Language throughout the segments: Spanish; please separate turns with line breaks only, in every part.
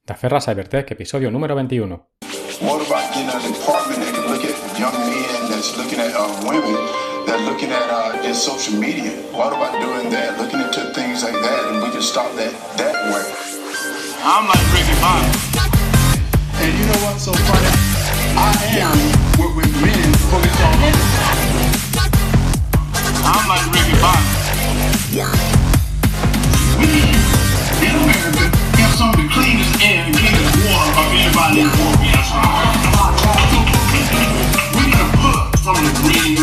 Daferra Cybertech, episodio número 21.
What about getting an apartment that can look at young men that's looking at women that are looking at just social media? What about doing that, looking into things like that, and we can stop that way? I'm like Ricky Bobby. And you know what's so funny? I am what when men focus on. I'm like Ricky Bobby. We, in America, have some of the cleanest air and cleanest water of anybody in the world. Yes, we get a book from the green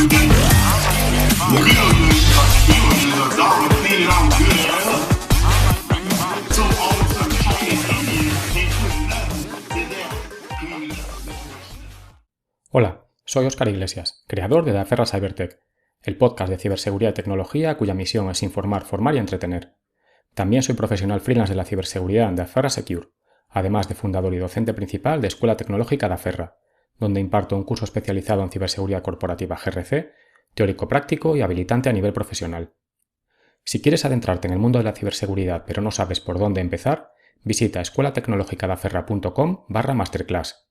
millions of dollars clean it out good. So all of a sudden, Chinese Indians can't put nothing in there. Clean it up.
Hola, soy Óscar Iglesias, creador de Daferra Cybertech, el podcast de ciberseguridad y tecnología cuya misión es informar, formar y entretener. También soy profesional freelance de la ciberseguridad en Daferra Secure, además de fundador y docente principal de Escuela Tecnológica Daferra, donde imparto un curso especializado en ciberseguridad corporativa GRC, teórico-práctico y habilitante a nivel profesional. Si quieres adentrarte en el mundo de la ciberseguridad pero no sabes por dónde empezar, visita escuelatecnologicadaferra.com/masterclass.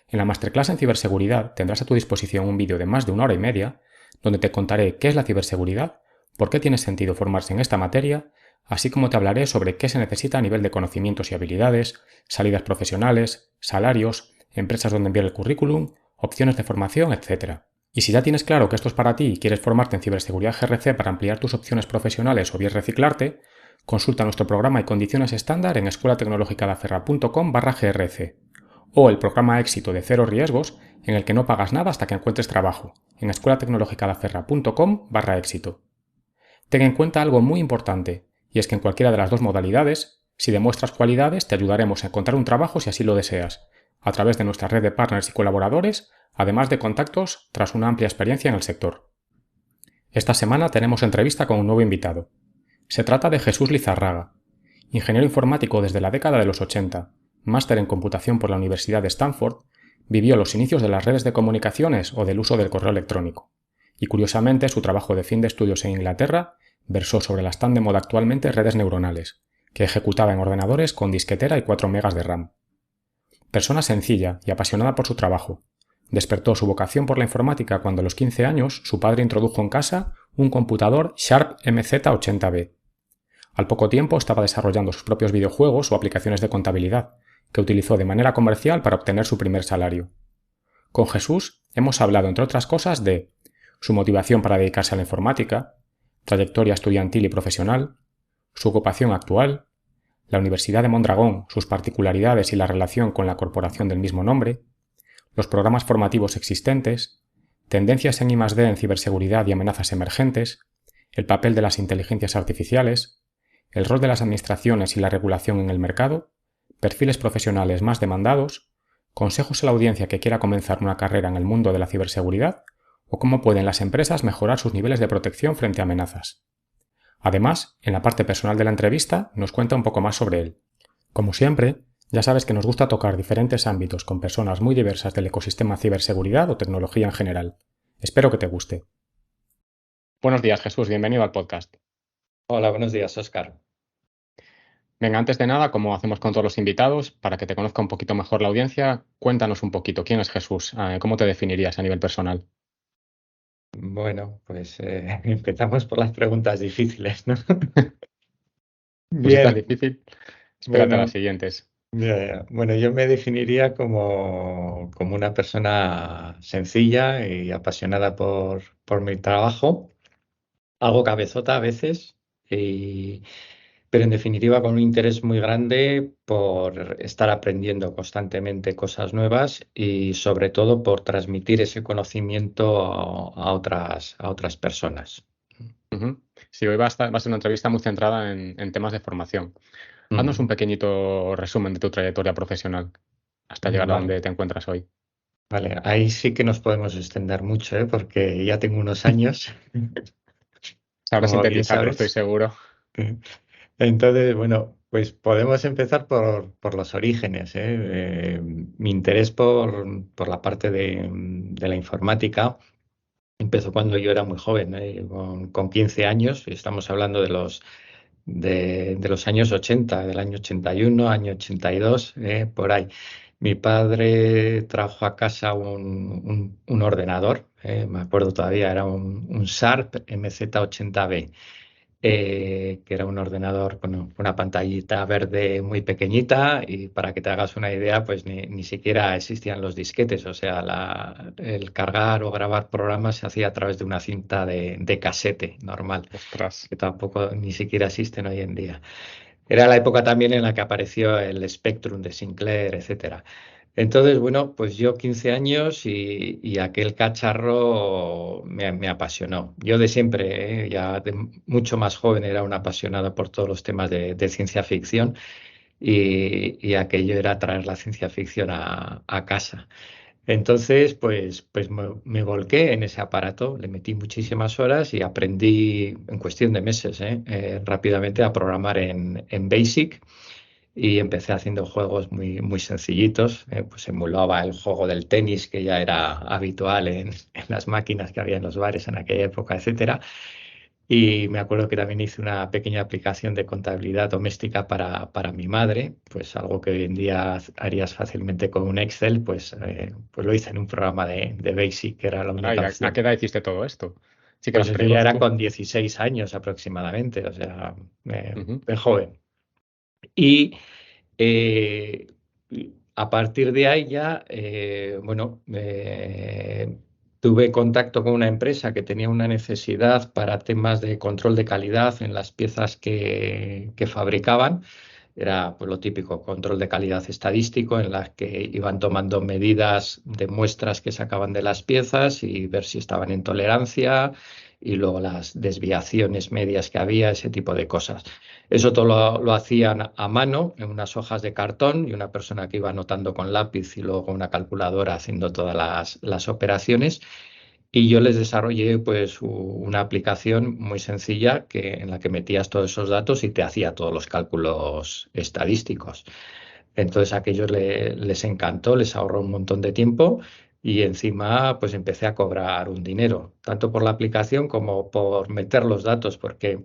En la masterclass en ciberseguridad tendrás a tu disposición un vídeo de más de 1 hora y media, donde te contaré qué es la ciberseguridad, por qué tiene sentido formarse en esta materia, así como te hablaré sobre qué se necesita a nivel de conocimientos y habilidades, salidas profesionales, salarios, empresas donde enviar el currículum, opciones de formación, etc. Y si ya tienes claro que esto es para ti y quieres formarte en ciberseguridad GRC para ampliar tus opciones profesionales o bien reciclarte, consulta nuestro programa y condiciones estándar en escuelatecnologicadaferra.com/grc o el programa éxito de cero riesgos en el que no pagas nada hasta que encuentres trabajo en escuelatecnologicadaferra.com/éxito. Ten en cuenta algo muy importante, y es que en cualquiera de las dos modalidades, si demuestras cualidades, te ayudaremos a encontrar un trabajo si así lo deseas, a través de nuestra red de partners y colaboradores, además de contactos tras una amplia experiencia en el sector. Esta semana tenemos entrevista con un nuevo invitado. Se trata de Jesús Lizarraga, ingeniero informático desde la década de los 80, máster en computación por la Universidad de Stanford, vivió los inicios de las redes de comunicaciones o del uso del correo electrónico, y curiosamente su trabajo de fin de estudios en Inglaterra versó sobre las tan de moda actualmente redes neuronales, que ejecutaba en ordenadores con disquetera y 4 megas de RAM. Persona sencilla y apasionada por su trabajo, despertó su vocación por la informática cuando a los 15 años su padre introdujo en casa un computador Sharp MZ80B. Al poco tiempo estaba desarrollando sus propios videojuegos o aplicaciones de contabilidad, que utilizó de manera comercial para obtener su primer salario. Con Jesús hemos hablado, entre otras cosas, de su motivación para dedicarse a la informática, trayectoria estudiantil y profesional, su ocupación actual, la Universidad de Mondragón, sus particularidades y la relación con la corporación del mismo nombre, los programas formativos existentes, tendencias en I+D en ciberseguridad y amenazas emergentes, el papel de las inteligencias artificiales, el rol de las administraciones y la regulación en el mercado, perfiles profesionales más demandados, consejos a la audiencia que quiera comenzar una carrera en el mundo de la ciberseguridad o cómo pueden las empresas mejorar sus niveles de protección frente a amenazas. Además, en la parte personal de la entrevista nos cuenta un poco más sobre él. Como siempre, ya sabes que nos gusta tocar diferentes ámbitos con personas muy diversas del ecosistema ciberseguridad o tecnología en general. Espero que te guste. Buenos días, Jesús. Bienvenido al podcast.
Hola, buenos días, Óscar.
Venga, antes de nada, como hacemos con todos los invitados, para que te conozca un poquito mejor la audiencia, cuéntanos un poquito. ¿Quién es Jesús? ¿Cómo te definirías a nivel personal?
Bueno, pues empezamos por las preguntas difíciles, ¿no?
Pues esta es
Bien,
difícil. Espérate a
bueno,
las siguientes.
bueno, yo me definiría como una persona sencilla y apasionada por mi trabajo, algo cabezota a veces, pero en definitiva con un interés muy grande por estar aprendiendo constantemente cosas nuevas y sobre todo por transmitir ese conocimiento a otras personas.
Ujú. Sí, hoy va a ser una entrevista muy centrada en temas de formación. Haznos un
Ujú.
pequeñito resumen de tu trayectoria profesional hasta llegar a
Vale,
donde te encuentras hoy.
vale, ahí sí que nos podemos extender mucho, ¿eh? Porque ya tengo unos años,
Sabrás
como bien
sintetizarlo, estoy
sabes.
seguro.
Entonces, bueno, pues podemos empezar por los orígenes, ¿eh? Mi interés por la parte de la informática empezó cuando yo era muy joven, ¿eh? Con 15 años, y estamos hablando de los de los años 80, del año 81, año 82, por ahí. Mi padre trajo a casa un ordenador, me acuerdo todavía, era un Sharp MZ80B, que era un ordenador con una pantallita verde muy pequeñita y para que te hagas una idea, pues ni siquiera existían los disquetes, o sea, el cargar o grabar programas se hacía a través de una cinta de casete normal,
Ostras.
que tampoco ni siquiera existen hoy en día. Era la época también en la que apareció el Spectrum de Sinclair, etcétera. Entonces, bueno, pues yo 15 años y aquel cacharro me apasionó. Yo de siempre, ya de mucho más joven, era un apasionado por todos los temas de ciencia ficción y aquello era traer la ciencia ficción a casa. Entonces, pues me volqué en ese aparato, le metí muchísimas horas y aprendí en cuestión de meses, rápidamente a programar en BASIC y empecé haciendo juegos muy sencillitos. Pues emulaba el juego del tenis que ya era habitual en las máquinas que había en los bares en aquella época, etcétera. Y me acuerdo que también hice una pequeña aplicación de contabilidad doméstica para mi madre, pues algo que hoy en día harías fácilmente con un Excel, pues lo hice en un programa de Basic, que era la
Caray,
única
¿a qué
opción.
edad hiciste todo esto? Sí que
Pues
eras
eso ya
precoz
era
tú.
con 16 años aproximadamente, o sea,
Ujú.
de joven. Y eh, a partir de ahí ya, bueno, tuve contacto con una empresa que tenía una necesidad para temas de control de calidad en las piezas que fabricaban. Era pues, lo típico, control de calidad estadístico, en las que iban tomando medidas de muestras que sacaban de las piezas y ver si estaban en tolerancia y luego las desviaciones medias que había, ese tipo de cosas. Eso todo lo hacían a mano en unas hojas de cartón y una persona que iba anotando con lápiz y luego una calculadora haciendo todas las operaciones. Y yo les desarrollé pues una aplicación muy sencilla en la que metías todos esos datos y te hacía todos los cálculos estadísticos. Entonces a aquellos les encantó, les ahorró un montón de tiempo y encima pues empecé a cobrar un dinero, tanto por la aplicación como por meter los datos, porque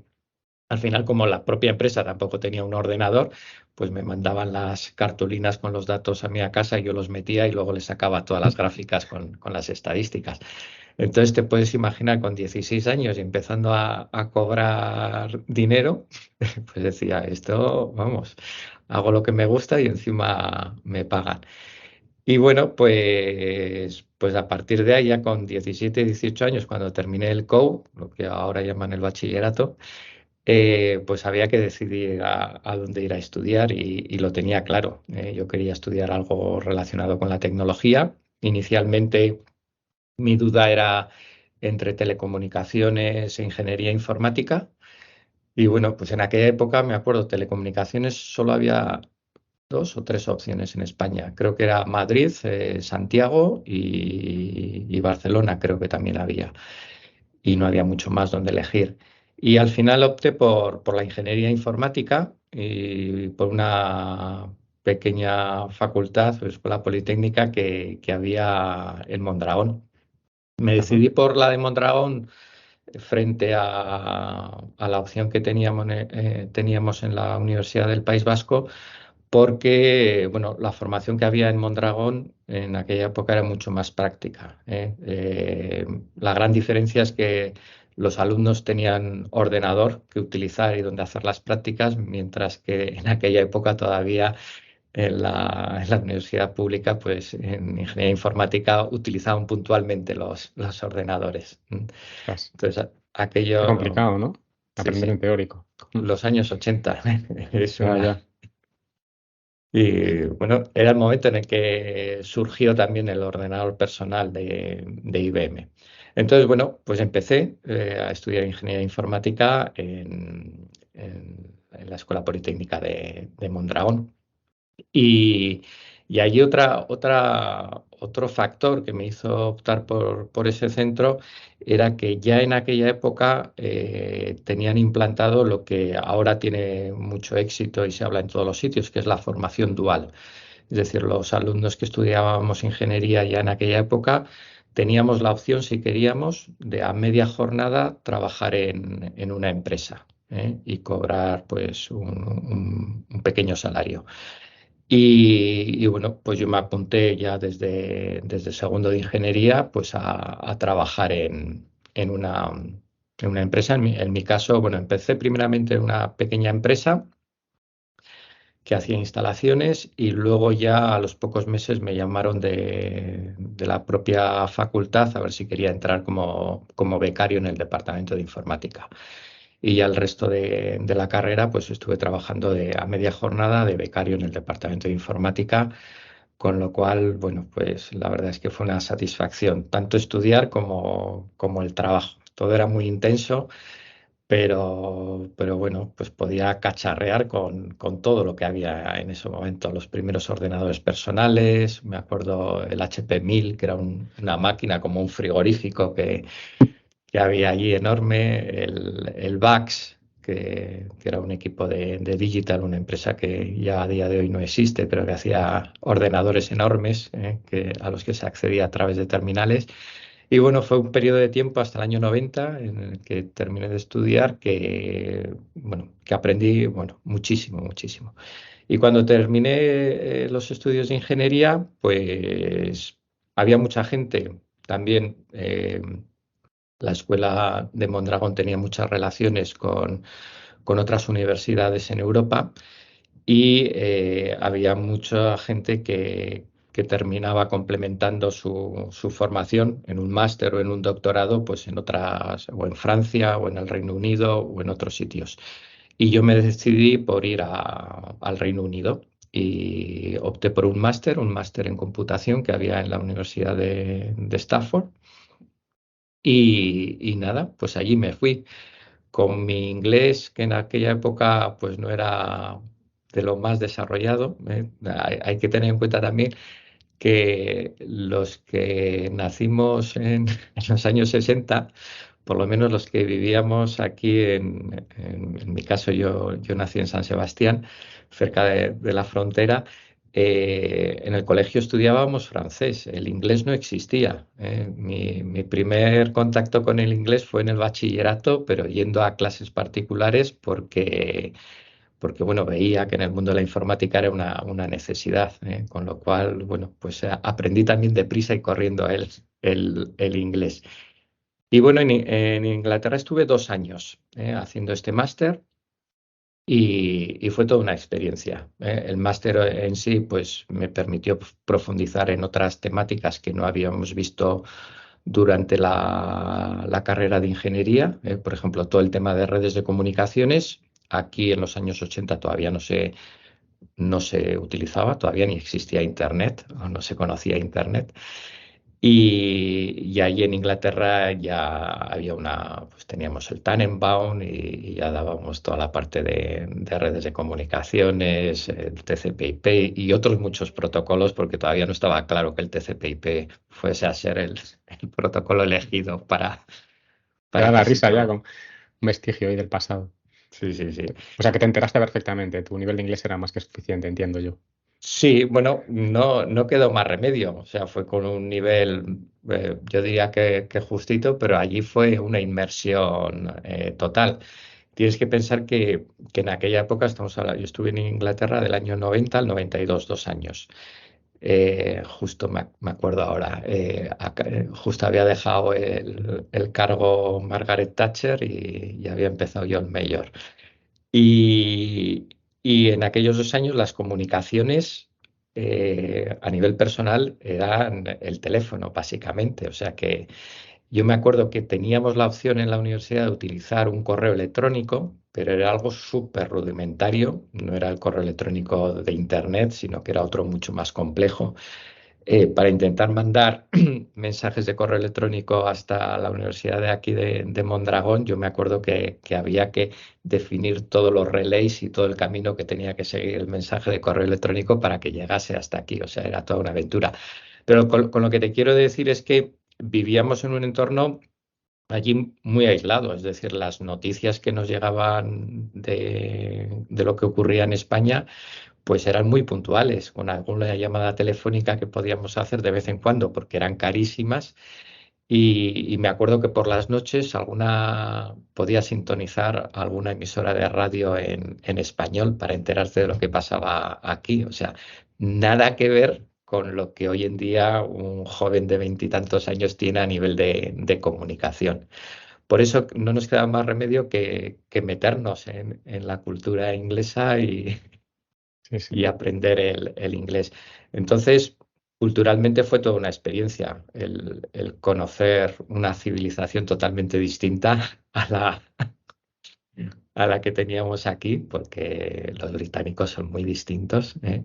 al final, como la propia empresa tampoco tenía un ordenador, pues me mandaban las cartulinas con los datos a mi casa y yo los metía y luego les sacaba todas las gráficas con las estadísticas. Entonces te puedes imaginar con 16 años y empezando a cobrar dinero, pues decía, esto, vamos, hago lo que me gusta y encima me pagan. Y bueno, pues a partir de ahí, ya con 17, 18 años, cuando terminé el COU, lo que ahora llaman el bachillerato, pues había que decidir a dónde ir a estudiar y lo tenía claro. Yo quería estudiar algo relacionado con la tecnología. Inicialmente mi duda era entre telecomunicaciones e ingeniería informática. Y bueno, pues en aquella época me acuerdo, telecomunicaciones solo había dos o tres opciones en España. Creo que era Madrid, Santiago y Barcelona, creo que también había y no había mucho más donde elegir. Y al final opté por la ingeniería informática y por una pequeña facultad o escuela politécnica que había en Mondragón. Me
Ajá.
decidí por la de Mondragón frente a la opción que teníamos en la Universidad del País Vasco, porque bueno, la formación que había en Mondragón en aquella época era mucho más práctica. La gran diferencia es que los alumnos tenían ordenador que utilizar y donde hacer las prácticas, mientras que en aquella época todavía en la universidad pública, pues en ingeniería informática utilizaban puntualmente los ordenadores.
Ostras.
Entonces,
Qué
aquello,
complicado, ¿no?
sí,
Aprender en
sí,
teórico.
los años 80 es
Ya,
una...
ya.
Y bueno, era el momento en el que surgió también el ordenador personal de IBM. Entonces, bueno, pues empecé a estudiar ingeniería informática en la Escuela Politécnica de Mondragón. Y, y hay otro factor que me hizo optar por ese centro, era que ya en aquella época tenían implantado lo que ahora tiene mucho éxito y se habla en todos los sitios, que es la formación dual. Es decir, los alumnos que estudiábamos ingeniería ya en aquella época teníamos la opción, si queríamos, de a media jornada trabajar en una empresa. y cobrar pues un pequeño salario. Y bueno, pues yo me apunté ya desde segundo de ingeniería pues a trabajar en una empresa. En mi caso, bueno, empecé primeramente en una pequeña empresa que hacía instalaciones y luego ya a los pocos meses me llamaron de la propia facultad a ver si quería entrar como becario en el departamento de informática. Y ya el resto de la carrera pues estuve trabajando a media jornada de becario en el departamento de informática, con lo cual, bueno, pues la verdad es que fue una satisfacción, tanto estudiar como el trabajo. Todo era muy intenso, pero bueno, pues podía cacharrear con todo lo que había en ese momento. Los primeros ordenadores personales, me acuerdo el HP 1000, que era una máquina como un frigorífico que había allí enorme, el VAX, que era un equipo de Digital, una empresa que ya a día de hoy no existe, pero que hacía ordenadores enormes, a los que se accedía a través de terminales. Y bueno, fue un periodo de tiempo hasta el año 90 en el que terminé de estudiar bueno, que aprendí, bueno, muchísimo, muchísimo. Y cuando terminé los estudios de ingeniería, pues había mucha gente también. La escuela de Mondragón tenía muchas relaciones con otras universidades en Europa y había mucha gente que terminaba complementando su formación en un máster o en un doctorado, pues en otras, o en Francia, o en el Reino Unido, o en otros sitios. Y yo me decidí por ir al Reino Unido y opté por un máster en computación que había en la Universidad de Stafford. Y nada, pues allí me fui con mi inglés, que en aquella época pues no era de lo más desarrollado. Hay que tener en cuenta también que los que nacimos en los años 60, por lo menos los que vivíamos aquí, en mi caso yo nací en San Sebastián, cerca de la frontera. En el colegio estudiábamos francés, el inglés no existía. Mi primer contacto con el inglés fue en el bachillerato, pero yendo a clases particulares porque bueno, veía que en el mundo de la informática era una necesidad, con lo cual, bueno, pues aprendí también deprisa y corriendo el inglés. Y bueno, en Inglaterra estuve 2 años haciendo este máster y fue toda una experiencia. El máster en sí, pues me permitió profundizar en otras temáticas que no habíamos visto durante la carrera de ingeniería. Por ejemplo, todo el tema de redes de comunicaciones. Aquí en los años 80 todavía no se utilizaba, todavía ni existía Internet, o no se conocía Internet. Y ahí en Inglaterra ya había pues teníamos el Tannenbaum y ya dábamos toda la parte de redes de comunicaciones, el TCP/IP y otros muchos protocolos, porque todavía no estaba claro que el TCP/IP fuese a ser el protocolo elegido
Te da
para
la
casi
risa ya
todo.
con un vestigio ahí del pasado.
Sí, sí, sí.
O sea que te enteraste perfectamente, tu nivel de inglés era más que suficiente, entiendo yo.
Sí, bueno, no quedó más remedio. O sea, fue con un nivel, yo diría que justito, pero allí fue una inmersión total. Tienes que pensar que en aquella época, yo estuve en Inglaterra del año 90 al 92, 2 años. Justo me acuerdo ahora, justo había dejado el cargo Margaret Thatcher y había empezado John Major. Y, y en aquellos 2 años las comunicaciones a nivel personal eran el teléfono, básicamente. O sea que yo me acuerdo que teníamos la opción en la universidad de utilizar un correo electrónico, pero era algo súper rudimentario. No era el correo electrónico de Internet, sino que era otro mucho más complejo, para intentar mandar mensajes de correo electrónico hasta la universidad de aquí de Mondragón. Yo me acuerdo que había que definir todos los relays y todo el camino que tenía que seguir el mensaje de correo electrónico para que llegase hasta aquí. O sea, era toda una aventura. Pero con lo que te quiero decir es que vivíamos en un entorno allí muy aislado, es decir, las noticias que nos llegaban de lo que ocurría en España pues eran muy puntuales, con alguna llamada telefónica que podíamos hacer de vez en cuando porque eran carísimas Y me acuerdo que por las noches podía sintonizar alguna emisora de radio en español para enterarse de lo que pasaba aquí. O sea, nada que ver con lo que hoy en día un joven de veintitantos años tiene a nivel de comunicación. Por eso no nos queda más remedio que meternos en la cultura inglesa
Sí, sí.
y aprender el inglés. Entonces, culturalmente fue toda una experiencia el conocer una civilización totalmente distinta a la que teníamos aquí, porque los británicos son muy distintos, ¿eh?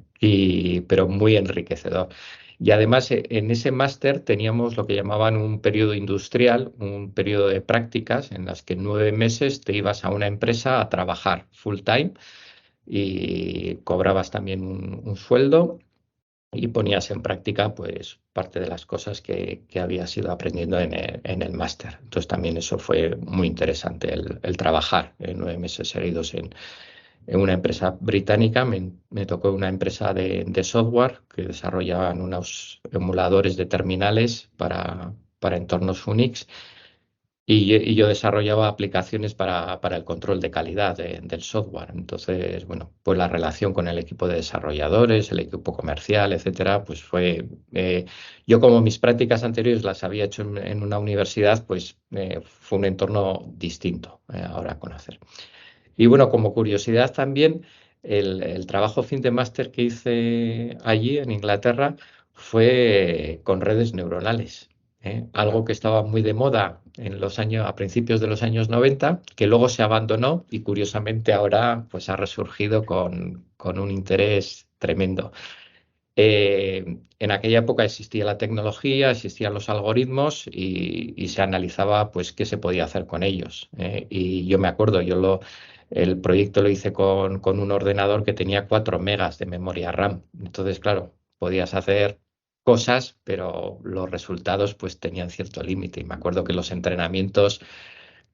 Pero muy enriquecedor. Y además en ese máster teníamos lo que llamaban un periodo industrial, un periodo de prácticas en las que 9 meses te ibas a una empresa a trabajar full time y cobrabas también un sueldo y ponías en práctica pues parte de las cosas que habías ido aprendiendo en el máster. Entonces también eso fue muy interesante, el trabajar 9 meses seguidos en una empresa británica. Me tocó una empresa de software que desarrollaban unos emuladores de terminales para entornos Unix y yo desarrollaba aplicaciones para el control de calidad del software. Entonces, bueno, pues la relación con el equipo de desarrolladores, el equipo comercial, etcétera, pues yo como mis prácticas anteriores las había hecho en una universidad, pues fue un entorno distinto ahora a conocer. Y bueno, como curiosidad también, el trabajo fin de máster que hice allí en Inglaterra fue con redes neuronales, ¿eh? Algo que estaba muy de moda a principios de los años 90, que luego se abandonó y curiosamente ahora pues ha resurgido con un interés tremendo. En aquella época existía la tecnología, existían los algoritmos y se analizaba pues qué se podía hacer con ellos. Y yo me acuerdo, el proyecto lo hice con un ordenador que tenía 4 megas de memoria RAM. Entonces, claro, podías hacer cosas, pero los resultados pues tenían cierto límite. Y me acuerdo que los entrenamientos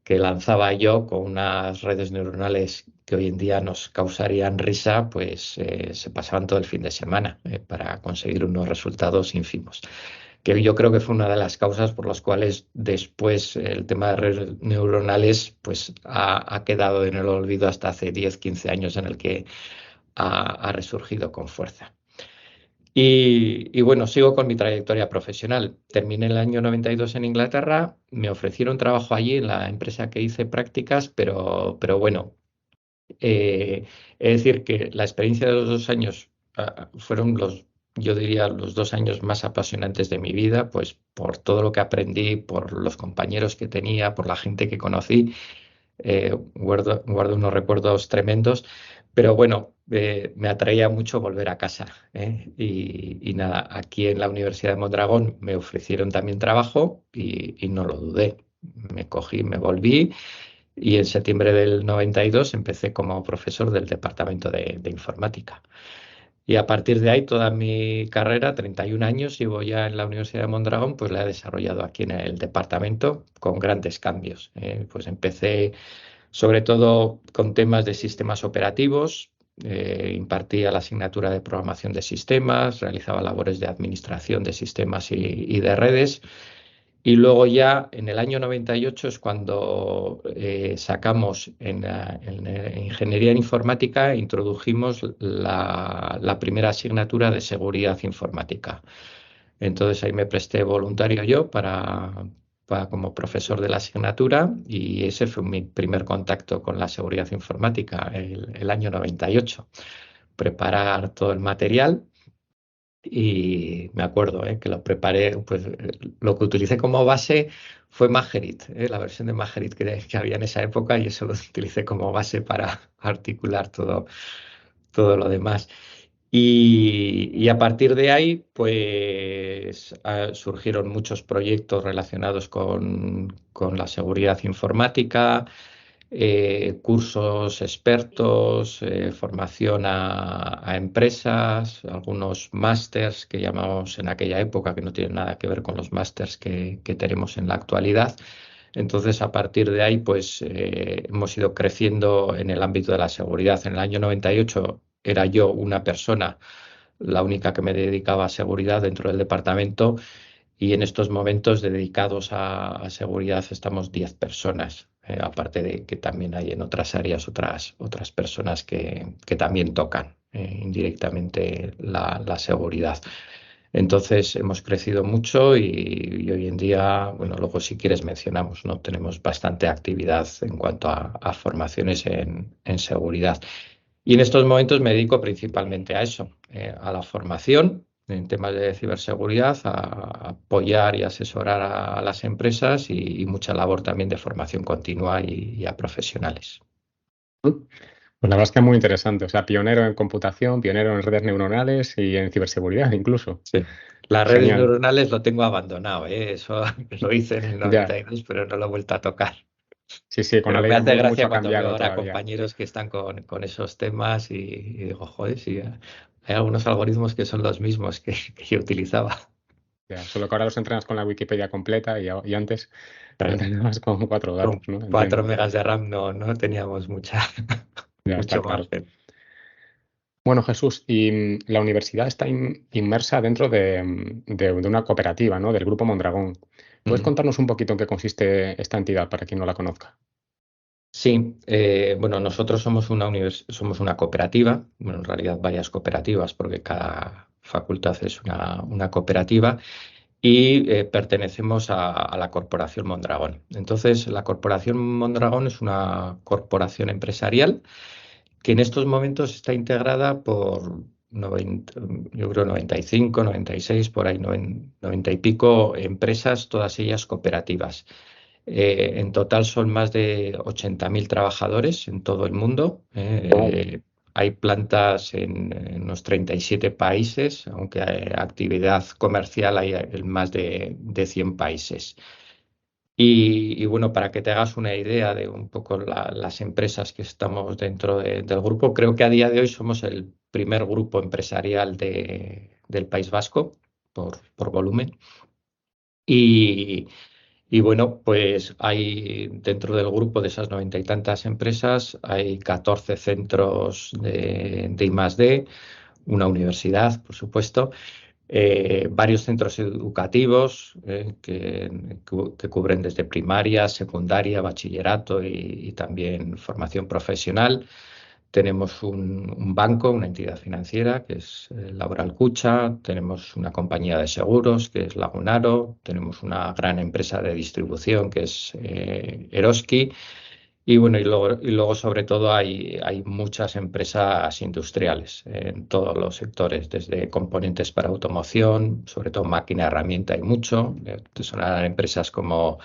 que lanzaba yo con unas redes neuronales que hoy en día nos causarían risa, pues se pasaban todo el fin de semana para conseguir unos resultados ínfimos. Que yo creo que fue una de las causas por las cuales después el tema de redes neuronales pues ha quedado en el olvido hasta hace 10, 15 años en el que ha resurgido con fuerza. Y bueno, sigo con mi trayectoria profesional. Terminé el año 92 en Inglaterra, me ofrecieron trabajo allí en la empresa que hice prácticas, pero bueno, es decir, que la experiencia de los 2 años fueron yo diría, los 2 años más apasionantes de mi vida, pues por todo lo que aprendí, por los compañeros que tenía, por la gente que conocí. Guardo unos recuerdos tremendos, pero bueno, me atraía mucho volver a casa, ¿eh? Y nada, aquí en la Universidad de Mondragón me ofrecieron también trabajo y no lo dudé. Me cogí, me volví y en septiembre del 92 empecé como profesor del departamento de informática. Y a partir de ahí, toda mi carrera, 31 años, llevo ya en la Universidad de Mondragón, pues la he desarrollado aquí en el departamento con grandes cambios. Pues empecé sobre todo con temas de sistemas operativos, impartía la asignatura de programación de sistemas, realizaba labores de administración de sistemas y de redes. Y luego ya en el año 98 es cuando sacamos en Ingeniería en Informática, introdujimos la primera asignatura de seguridad informática. Entonces ahí me presté voluntario yo como profesor de la asignatura y ese fue mi primer contacto con la seguridad informática, el año 98. Preparar todo el material y me acuerdo que lo preparé, pues lo que utilicé como base fue Margerit, la versión de Margerit que había en esa época y eso lo utilicé como base para articular todo lo demás. Y a partir de ahí, pues surgieron muchos proyectos relacionados con la seguridad informática, cursos expertos, formación a empresas, algunos másters que llamamos en aquella época, que no tienen nada que ver con los másters que tenemos en la actualidad. Entonces, a partir de ahí, pues hemos ido creciendo en el ámbito de la seguridad. En el año 98 era yo una persona, la única que me dedicaba a seguridad dentro del departamento y en estos momentos dedicados a seguridad estamos 10 personas, aparte de que también hay en otras áreas otras personas que también tocan indirectamente la seguridad. Entonces hemos crecido mucho y hoy en día, bueno, luego si quieres mencionamos, ¿no? Tenemos bastante actividad en cuanto a formaciones en seguridad. Y en estos momentos me dedico principalmente a eso, a la formación en temas de ciberseguridad, a apoyar y asesorar a las empresas y mucha labor también de formación continua y a profesionales.
Pues la verdad es que es muy interesante. O sea, pionero en computación, pionero en redes neuronales y en ciberseguridad incluso.
Sí. Las redes
Genial.
neuronales lo tengo abandonado, ¿eh? Eso lo hice en el
Ya.
92, pero no lo he vuelto a tocar.
Sí, sí, con la
Pero
ley
me
de
hace
Moore
gracia
mucho ha
cuando veo
cambiado
ahora
todavía.
compañeros que están con esos temas y digo, joder, sí, hay algunos algoritmos que son los mismos que yo utilizaba.
Ya, solo que ahora los entrenas con la Wikipedia completa y antes lo
Claro,
entrenabas con 4
con
datos, ¿no?
4
Entiendo.
megas de RAM no teníamos
Ya está
mucho
claro.
margen.
Bueno, Jesús, y la universidad está inmersa dentro de una cooperativa, ¿no? Del Grupo Mondragón. ¿Puedes
Ujú.
contarnos un poquito en qué consiste esta entidad para quien no la conozca?
Sí, bueno, nosotros somos una cooperativa, bueno, en realidad varias cooperativas, porque cada facultad es una cooperativa, y pertenecemos a la Corporación Mondragón. Entonces, la Corporación Mondragón es una corporación empresarial que en estos momentos está integrada por 90, yo creo 95, 96, por ahí 90 y pico empresas, todas ellas cooperativas. En total son más de 80.000 trabajadores en todo el mundo.
Wow.
Hay plantas en unos 37 países, aunque hay actividad comercial hay en más de 100 países. Y bueno, para que te hagas una idea de un poco las empresas que estamos dentro del grupo, creo que a día de hoy somos el primer grupo empresarial del País Vasco por volumen. Y, y bueno, pues hay dentro del grupo de esas 90 y tantas empresas, hay 14 centros de I+D, una universidad, por supuesto, varios centros educativos que cubren desde primaria, secundaria, bachillerato y también formación profesional. Tenemos un banco, una entidad financiera, que es Laboral Cucha, tenemos una compañía de seguros, que es Lagunaro, tenemos una gran empresa de distribución, que es Eroski, y bueno, y luego sobre todo hay muchas empresas industriales en todos los sectores, desde componentes para automoción, sobre todo máquina herramienta hay mucho. Te sonarán empresas como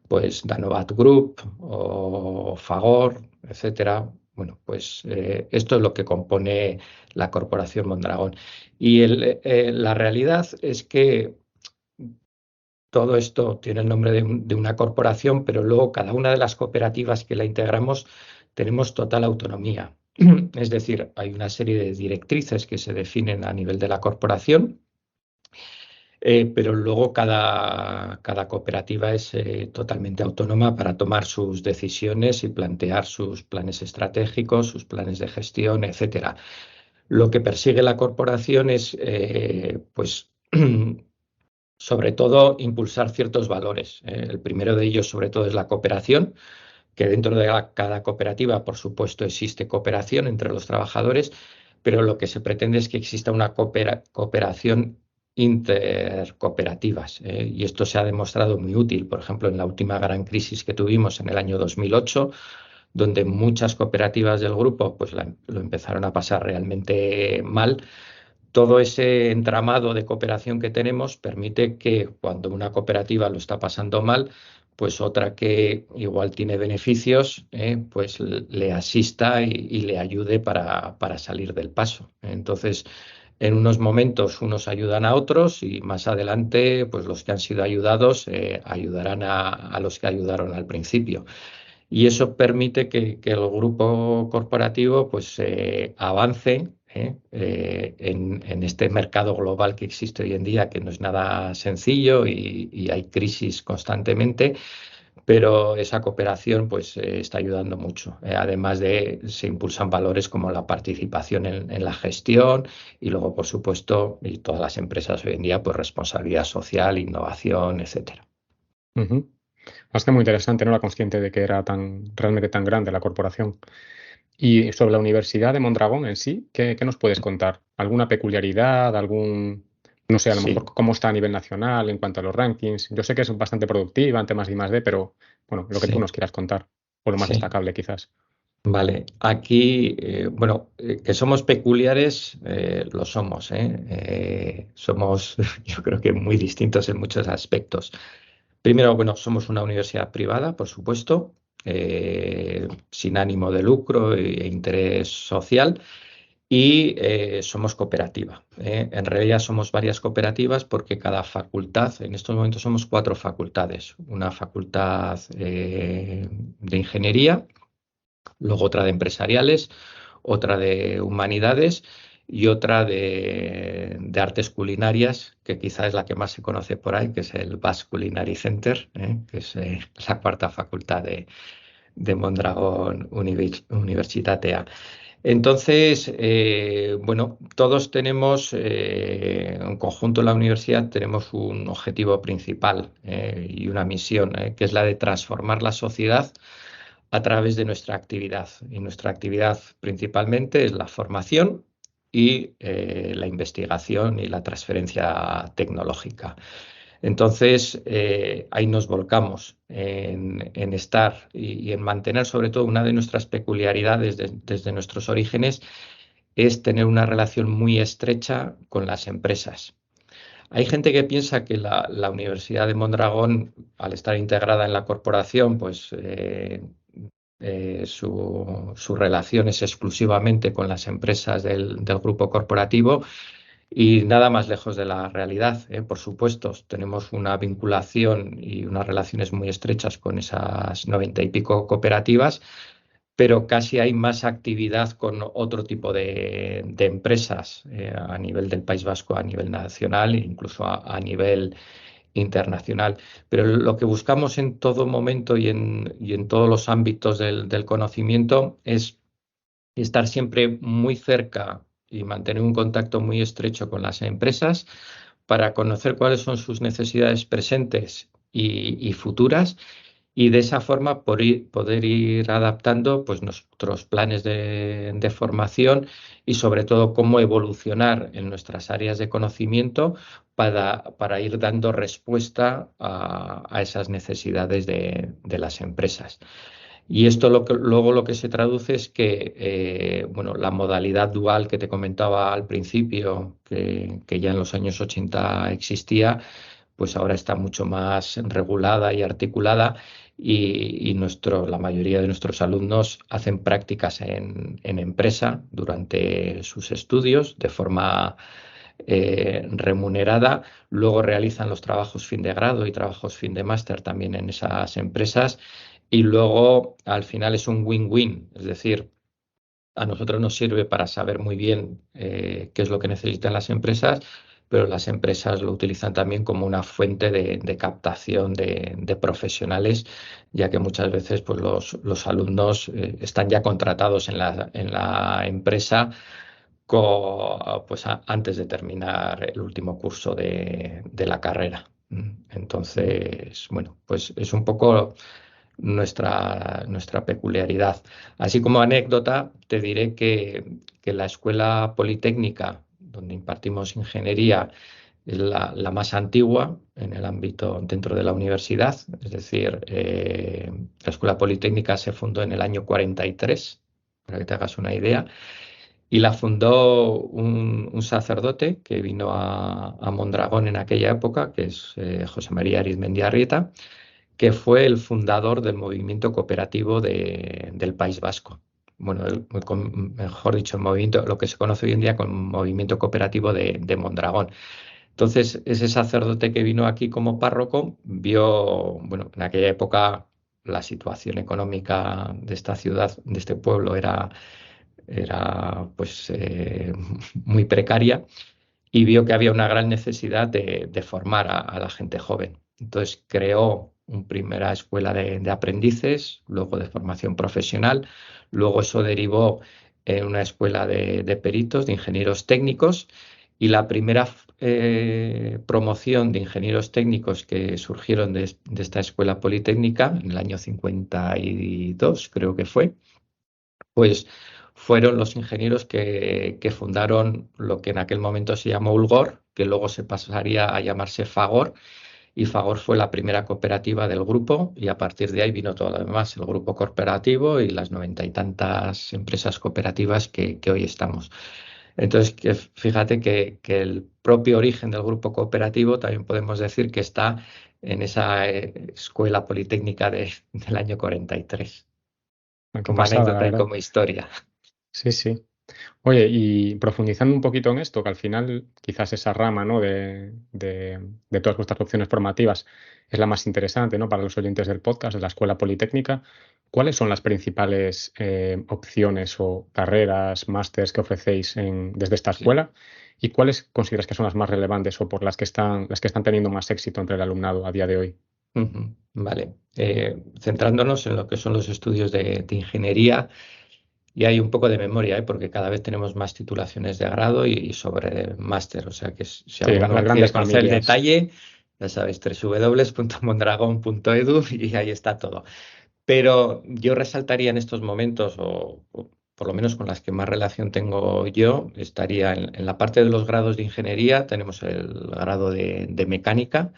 pues Danovat Group o Fagor, etcétera. Bueno, pues esto es lo que compone la Corporación Mondragón. Y la realidad es que todo esto tiene el nombre de una corporación, pero luego cada una de las cooperativas que la integramos tenemos total autonomía. Es decir, hay una serie de directrices que se definen a nivel de la corporación, pero luego cada cooperativa es totalmente autónoma para tomar sus decisiones y plantear sus planes estratégicos, sus planes de gestión, etcétera. Lo que persigue la corporación es, pues, sobre todo, impulsar ciertos valores. El primero de ellos, sobre todo, es la cooperación, que dentro de cada cooperativa, por supuesto, existe cooperación entre los trabajadores, pero lo que se pretende es que exista una cooperación intercooperativas. Y esto se ha demostrado muy útil, por ejemplo, en la última gran crisis que tuvimos en el año 2008, donde muchas cooperativas del grupo pues, lo empezaron a pasar realmente mal. Todo ese entramado de cooperación que tenemos permite que cuando una cooperativa lo está pasando mal, pues otra que igual tiene beneficios, pues le asista y le ayude para salir del paso. Entonces, en unos momentos unos ayudan a otros y más adelante, pues los que han sido ayudados ayudarán a los que ayudaron al principio. Y eso permite que el grupo corporativo pues, avance en este mercado global que existe hoy en día, que no es nada sencillo y hay crisis constantemente, pero esa cooperación pues está ayudando mucho. Además de, se impulsan valores como la participación en la gestión y luego, por supuesto, y todas las empresas hoy en día, pues responsabilidad social, innovación, etcétera.
Ujú. Bastante muy interesante, no era consciente de que era realmente tan grande la corporación. Y sobre la Universidad de Mondragón en sí, ¿qué nos puedes contar? ¿Alguna peculiaridad, no sé, a lo mejor
Sí,
cómo está a nivel nacional en cuanto a los rankings? Yo sé que es bastante productiva en temas de I+D, pero bueno, lo que tú
sí,
nos quieras contar, o lo más
sí.
destacable quizás.
Vale, aquí, bueno, que somos peculiares, lo somos, ¿eh? Somos, yo creo que muy distintos en muchos aspectos. Primero, bueno, somos una universidad privada, por supuesto, sin ánimo de lucro e interés social, y somos cooperativa. En realidad somos varias cooperativas porque cada facultad, en estos momentos somos 4 facultades, una facultad de ingeniería, luego otra de empresariales, otra de humanidades y otra de artes culinarias, que quizá es la que más se conoce por ahí, que es el Basque Culinary Center, que es la cuarta facultad de Mondragón Universitatea. Entonces, bueno, todos tenemos, en conjunto en la universidad, tenemos un objetivo principal y una misión, que es la de transformar la sociedad a través de nuestra actividad. Y nuestra actividad principalmente es la formación y la investigación y la transferencia tecnológica. Entonces, ahí nos volcamos en estar y en mantener, sobre todo, una de nuestras peculiaridades desde nuestros orígenes es tener una relación muy estrecha con las empresas. Hay gente que piensa que la Universidad de Mondragón, al estar integrada en la corporación, pues su relación es exclusivamente con las empresas del grupo corporativo y nada más lejos de la realidad, ¿eh? Por supuesto, tenemos una vinculación y unas relaciones muy estrechas con esas 90 y pico cooperativas, pero casi hay más actividad con otro tipo de empresas a nivel del País Vasco, a nivel nacional e incluso a nivel internacional. Pero lo que buscamos en todo momento y en todos los ámbitos del conocimiento es estar siempre muy cerca y mantener un contacto muy estrecho con las empresas para conocer cuáles son sus necesidades presentes y futuras y de esa forma poder ir adaptando pues, nuestros planes de formación y sobre todo cómo evolucionar en nuestras áreas de conocimiento para ir dando respuesta a esas necesidades de las empresas. Y esto luego lo que se traduce es que bueno, la modalidad dual que te comentaba al principio, que ya en los años 80 existía, pues ahora está mucho más regulada y articulada y la mayoría de nuestros alumnos hacen prácticas en empresa durante sus estudios de forma remunerada, luego realizan los trabajos fin de grado y trabajos fin de máster también en esas empresas y luego al final es un win-win, es decir, a nosotros nos sirve para saber muy bien qué es lo que necesitan las empresas, pero las empresas lo utilizan también como una fuente de captación de profesionales, ya que muchas veces pues, los alumnos están ya contratados en la empresa pues, antes de terminar el último curso de la carrera.
Ujú.
Entonces, bueno, pues es un poco nuestra peculiaridad. Así como anécdota, te diré que la Escuela Politécnica, donde impartimos ingeniería, es la más antigua en el ámbito dentro de la universidad. Es decir, la Escuela Politécnica se fundó en el año 43, para que te hagas una idea, y la fundó un sacerdote que vino a Mondragón en aquella época, que es José María Arizmendiarrieta, que fue el fundador del movimiento cooperativo del País Vasco. Bueno, mejor dicho, el movimiento, lo que se conoce hoy en día como movimiento cooperativo de Mondragón. Entonces, ese sacerdote que vino aquí como párroco vio, bueno, en aquella época la situación económica de esta ciudad, de este pueblo, era pues muy precaria y vio que había una gran necesidad de formar a la gente joven. Entonces creó primera escuela de aprendices, luego de formación profesional, luego eso derivó en una escuela de peritos, de ingenieros técnicos, y la primera promoción de ingenieros técnicos que surgieron de esta escuela politécnica en el año 52, creo que fue, pues fueron los ingenieros que fundaron lo que en aquel momento se llamó Ulgor, que luego se pasaría a llamarse Fagor, y Fagor fue la primera cooperativa del grupo y a partir de ahí vino todo lo demás, el grupo corporativo y las 90 y tantas empresas cooperativas que hoy estamos. Entonces, fíjate que el propio origen del grupo cooperativo también podemos decir que está en esa escuela politécnica del año 43,
Qué
como
pasada, la
anécdota y
verdad.
como historia.
Sí, sí. Oye, y profundizando un poquito en esto, que al final quizás esa rama, ¿no? de todas vuestras opciones formativas es la más interesante, ¿no? Para los oyentes del podcast, de la Escuela Politécnica. ¿Cuáles son las principales opciones o carreras, másters que ofrecéis desde esta
Sí.
escuela? ¿Y cuáles consideras que son las más relevantes o por las que están teniendo más éxito entre el alumnado a día de hoy?
Ujú. Vale. Centrándonos en lo que son los estudios de ingeniería, y hay un poco de memoria, porque cada vez tenemos más titulaciones de grado y sobre máster. O sea que si
Sí, las
alguno quiere
grandes
conocer el
familias.
detalle, ya sabéis, www.mondragon.edu y ahí está todo. Pero yo resaltaría en estos momentos, o por lo menos con las que más relación tengo yo, estaría en la parte de los grados de ingeniería. Tenemos el grado de mecánica,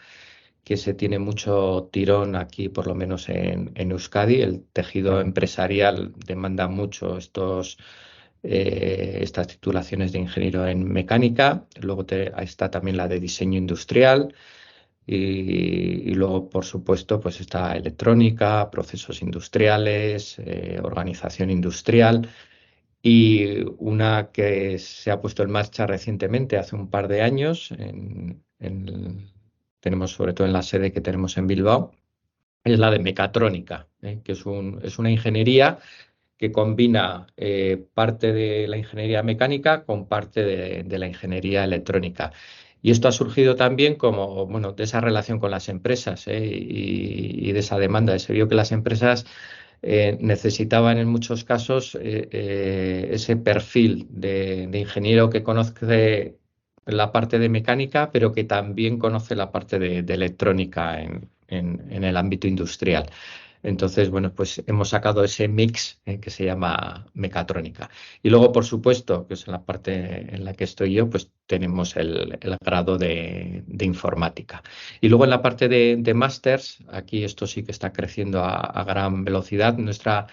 que se tiene mucho tirón aquí, por lo menos en Euskadi. El tejido
Claro.
empresarial demanda mucho estas titulaciones de ingeniero en mecánica. Luego está también la de diseño industrial. Y luego, por supuesto, pues está electrónica, procesos industriales, organización industrial. Y una que se ha puesto en marcha recientemente, hace un par de años, tenemos sobre todo en la sede que tenemos en Bilbao, es la de mecatrónica, que es una ingeniería que combina parte de la ingeniería mecánica con parte de la ingeniería electrónica. Y esto ha surgido también como, bueno, de esa relación con las empresas, y de esa demanda. Se vio que las empresas necesitaban en muchos casos ese perfil de ingeniero que conoce la parte de mecánica, pero que también conoce la parte de electrónica en el ámbito industrial. Entonces, bueno, pues hemos sacado ese mix que se llama mecatrónica. Y luego, por supuesto, que es la parte en la que estoy yo, pues tenemos el grado de informática. Y luego en la parte de másters, aquí esto sí que está creciendo a gran velocidad. Nuestra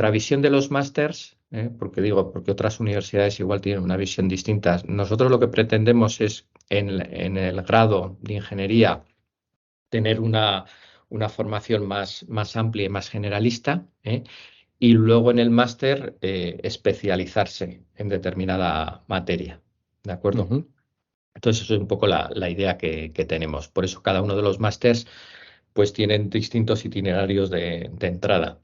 visión de los másters, porque otras universidades igual tienen una visión distinta. Nosotros lo que pretendemos es en el grado de ingeniería tener una formación más amplia y más generalista, y luego en el máster especializarse en determinada materia. ¿De acuerdo?
Ujú.
Entonces, eso es un poco la idea que tenemos. Por eso cada uno de los másters pues tienen distintos itinerarios de entrada.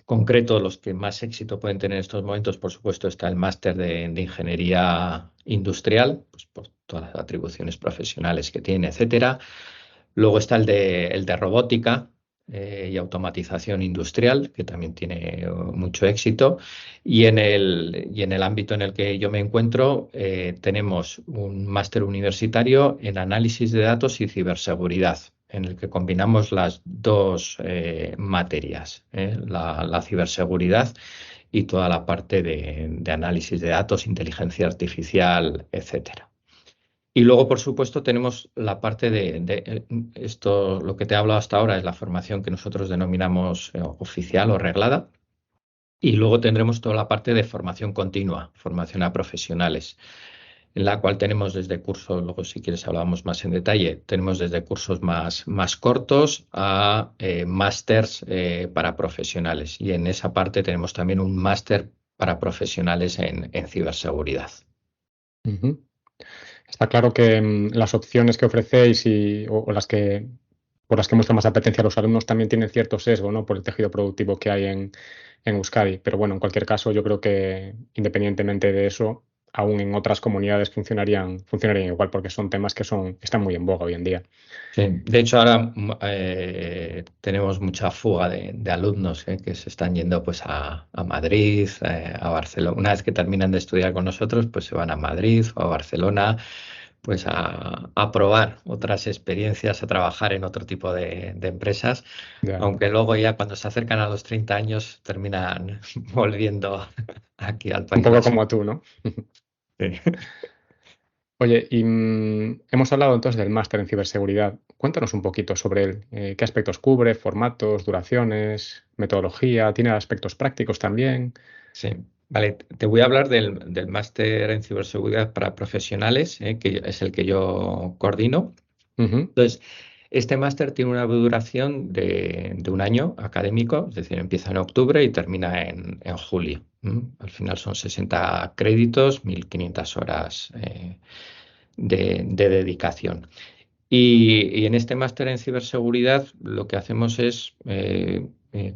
Concreto, los que más éxito pueden tener en estos momentos, por supuesto, está el máster de ingeniería industrial, pues por todas las atribuciones profesionales que tiene, etcétera. Luego está el de robótica y automatización industrial, que también tiene mucho éxito. Y en el ámbito en el que yo me encuentro, tenemos un máster universitario en análisis de datos y ciberseguridad, en el que combinamos las dos materias, la ciberseguridad y toda la parte de análisis de datos, inteligencia artificial, etcétera. Y luego, por supuesto, tenemos la parte esto, lo que te he hablado hasta ahora es la formación que nosotros denominamos oficial o reglada. Y luego tendremos toda la parte de formación continua, formación a profesionales, en la cual tenemos desde cursos, luego si quieres hablamos más en detalle, tenemos desde cursos más cortos a másters para profesionales. Y en esa parte tenemos también un máster para profesionales en ciberseguridad.
Ujú. Está claro que las opciones que ofrecéis o por las que muestra más apetencia a los alumnos también tienen cierto sesgo, ¿no? Por el tejido productivo que hay en Euskadi. Pero bueno, en cualquier caso, yo creo que independientemente de eso, aún en otras comunidades funcionarían igual, porque son temas que están muy en boga hoy en día.
Sí, de hecho ahora tenemos mucha fuga de alumnos que se están yendo pues a Madrid, a Barcelona. Una vez que terminan de estudiar con nosotros, pues se van a Madrid o a Barcelona pues a probar otras experiencias, a trabajar en otro tipo de empresas,
Ya.
aunque luego ya cuando se acercan a los 30 años terminan volviendo aquí al
Un
País
poco
Vasco.
como tú, ¿no?
Sí.
Oye, y hemos hablado entonces del máster en ciberseguridad. Cuéntanos un poquito sobre él. ¿Qué aspectos cubre? ¿Formatos? ¿Duraciones? ¿Metodología? ¿Tiene aspectos prácticos también?
Sí, vale, te voy a hablar del máster en ciberseguridad para profesionales, que es el que yo coordino.
Ujú.
Entonces, este máster tiene una duración de un año académico, es decir, empieza en octubre y termina en julio. Al final son 60 créditos, 1.500 horas de dedicación. Y en este máster en ciberseguridad lo que hacemos es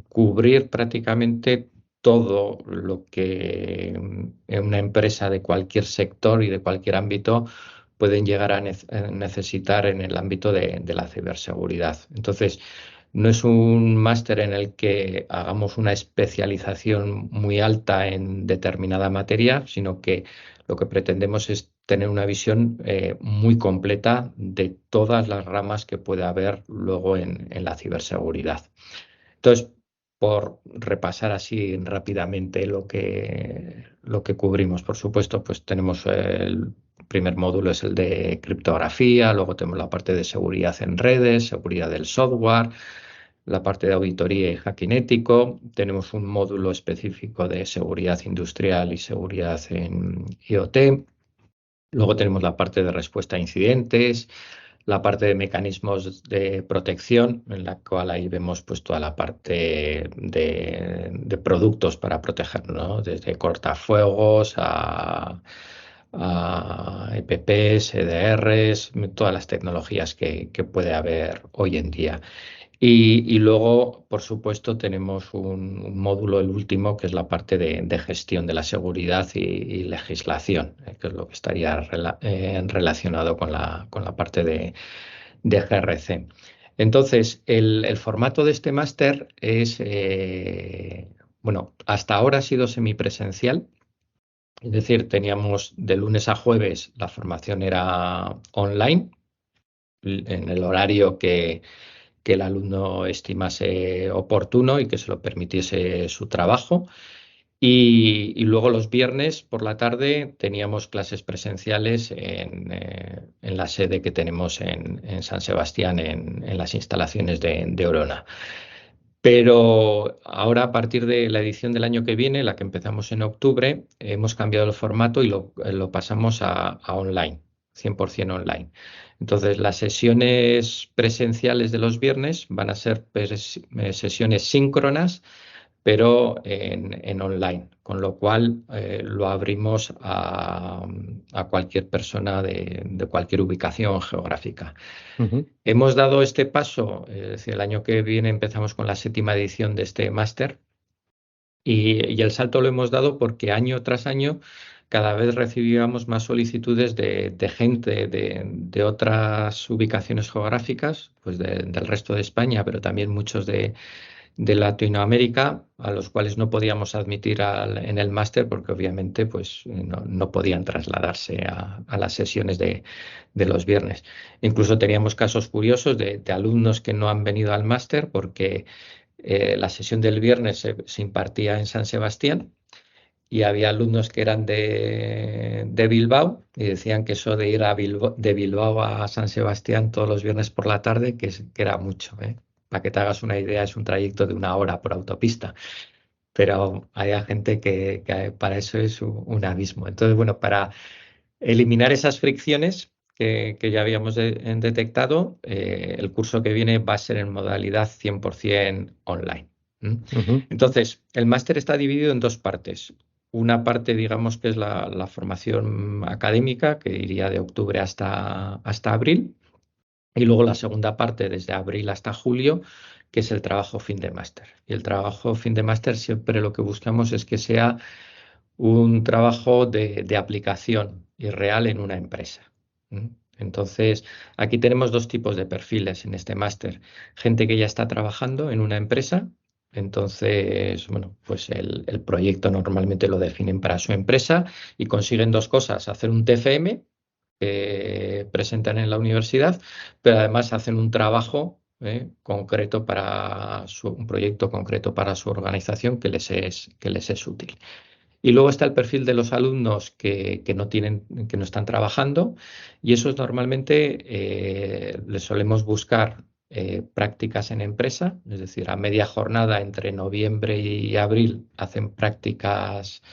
cubrir prácticamente todo lo que en una empresa de cualquier sector y de cualquier ámbito pueden llegar a necesitar en el ámbito de la ciberseguridad. Entonces, no es un máster en el que hagamos una especialización muy alta en determinada materia, sino que lo que pretendemos es tener una visión muy completa de todas las ramas que puede haber luego en la ciberseguridad. Entonces, por repasar así rápidamente lo que cubrimos, por supuesto, pues tenemos el primer módulo es el de criptografía, luego tenemos la parte de seguridad en redes, seguridad del software, la parte de auditoría y hacking ético, tenemos un módulo específico de seguridad industrial y seguridad en IoT. Luego tenemos la parte de respuesta a incidentes, la parte de mecanismos de protección, en la cual ahí vemos pues toda la parte de productos para proteger, ¿no? Desde cortafuegos a EPPs, EDRs, todas las tecnologías que puede haber hoy en día. Y luego, por supuesto, tenemos un módulo, el último, que es la parte de gestión de la seguridad y legislación, que es lo que estaría relacionado con la parte de GRC. Entonces, el formato de este máster es, bueno, hasta ahora ha sido semipresencial, es decir, teníamos de lunes a jueves la formación era online, en el horario que el alumno estimase oportuno y que se lo permitiese su trabajo. Y luego los viernes por la tarde teníamos clases presenciales en la sede que tenemos en San Sebastián, en las instalaciones de Orona. Pero ahora, a partir de la edición del año que viene, la que empezamos en octubre, hemos cambiado el formato y lo pasamos a online, 100% online. Entonces, las sesiones presenciales de los viernes van a ser sesiones síncronas, pero en online, con lo cual lo abrimos a cualquier persona de cualquier ubicación geográfica.
Ujú.
Hemos dado este paso, es decir, el año que viene empezamos con la 7ª edición de este máster y el salto lo hemos dado porque año tras año cada vez recibíamos más solicitudes de gente de otras ubicaciones geográficas, pues del resto de España, pero también muchos de Latinoamérica, a los cuales no podíamos admitir en el máster porque obviamente pues, no podían trasladarse a las sesiones de los viernes. Incluso teníamos casos curiosos de alumnos que no han venido al máster porque la sesión del viernes se impartía en San Sebastián y había alumnos que eran de Bilbao y decían que eso de ir de Bilbao a San Sebastián todos los viernes por la tarde, que era mucho, ¿eh? Para que te hagas una idea, es un trayecto de 1 hora por autopista, pero hay gente que para eso es un abismo. Entonces, bueno, para eliminar esas fricciones que ya habíamos detectado, el curso que viene va a ser en modalidad 100% online. ¿Mm?
Ujú.
Entonces, el máster está dividido en dos partes. Una parte, digamos, que es la formación académica, que iría de octubre hasta abril, y luego la segunda parte, desde abril hasta julio, que es el trabajo fin de máster. Y el trabajo fin de máster siempre lo que buscamos es que sea un trabajo de aplicación y real en una empresa. ¿Mm? Entonces, aquí tenemos dos tipos de perfiles en este máster. Gente que ya está trabajando en una empresa. Entonces, bueno, pues el proyecto normalmente lo definen para su empresa y consiguen dos cosas: hacer un TFM que presentan en la universidad, pero además hacen un trabajo concreto un proyecto concreto para su organización que les es útil. Y luego está el perfil de los alumnos que no tienen, que no están trabajando, y esos normalmente les solemos buscar prácticas en empresa, es decir, a media jornada entre noviembre y abril hacen prácticas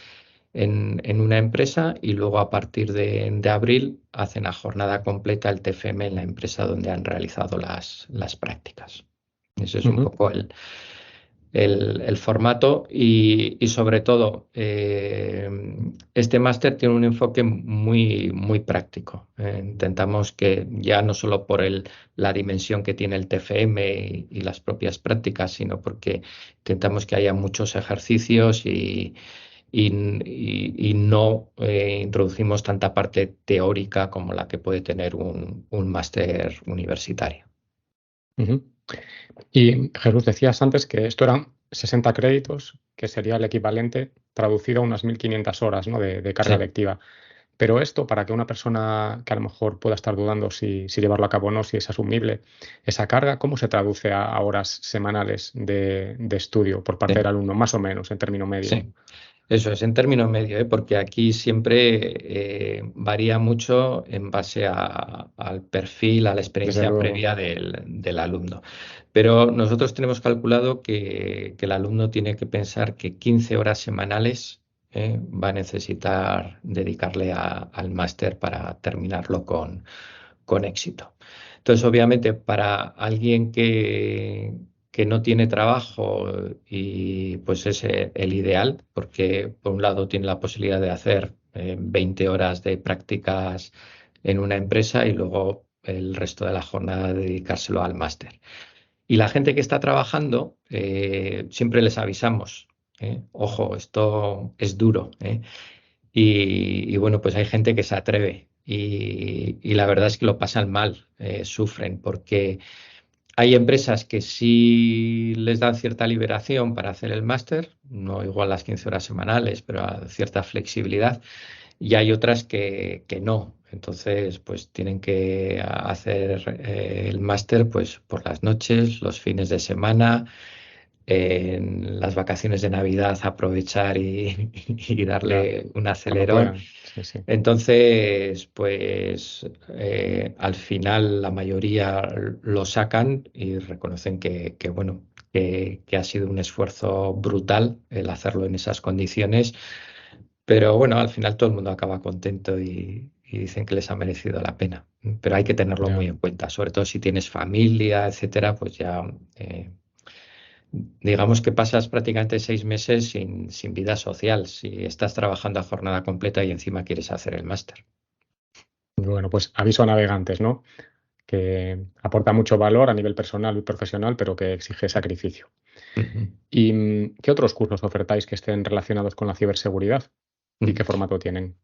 en una empresa, y luego a partir de abril hacen a jornada completa el TFM en la empresa donde han realizado las prácticas. Ese es un
Ujú.
poco el formato, y sobre todo este máster tiene un enfoque muy, muy práctico. Intentamos que ya no solo por la dimensión que tiene el TFM y las propias prácticas, sino porque intentamos que haya muchos ejercicios y no introducimos tanta parte teórica como la que puede tener un máster universitario.
Ujú. Y Jesús, decías antes que esto eran 60 créditos, que sería el equivalente traducido a unas 1500 horas, ¿no? de carga
Sí.
lectiva. Pero esto, para que una persona que a lo mejor pueda estar dudando si llevarlo a cabo o no, si es asumible, esa carga, ¿cómo se traduce a horas semanales de estudio por parte del
Sí.
alumno, más o menos, en término medio?
Sí. Eso es en término medio, porque aquí siempre varía mucho en base al perfil, a la
Desde
experiencia
luego.
previa del alumno. Pero nosotros tenemos calculado que el alumno tiene que pensar que 15 horas semanales va a necesitar dedicarle al máster para terminarlo con éxito. Entonces, obviamente, para alguien que no tiene trabajo, y pues es el ideal, porque por un lado tiene la posibilidad de hacer 20 horas de prácticas en una empresa y luego el resto de la jornada dedicárselo al máster. Y la gente que está trabajando, siempre les avisamos, ojo, esto es duro, y bueno, pues hay gente que se atreve y la verdad es que lo pasan mal, sufren, porque hay empresas que sí les dan cierta liberación para hacer el máster, no igual las 15 horas semanales, pero a cierta flexibilidad, y hay otras que no. Entonces, pues tienen que hacer el máster pues por las noches, los fines de semana, en las vacaciones de Navidad aprovechar y
Ya,
darle un
cuando
acelerón.
puedan. Sí, sí.
Entonces, pues al final la mayoría lo sacan y reconocen bueno, que ha sido un esfuerzo brutal el hacerlo en esas condiciones, pero bueno, al final todo el mundo acaba contento y dicen que les ha merecido la pena. Pero hay que tenerlo muy
Ya.
en cuenta, sobre todo si tienes familia, etcétera, pues ya digamos que pasas prácticamente 6 meses sin vida social si estás trabajando a jornada completa y encima quieres hacer el máster.
Bueno, pues aviso a navegantes, ¿no? Que aporta mucho valor a nivel personal y profesional, pero que exige sacrificio.
Ujú.
¿Y qué otros cursos ofertáis que estén relacionados con la ciberseguridad? ¿Y
Mm.
qué formato tienen?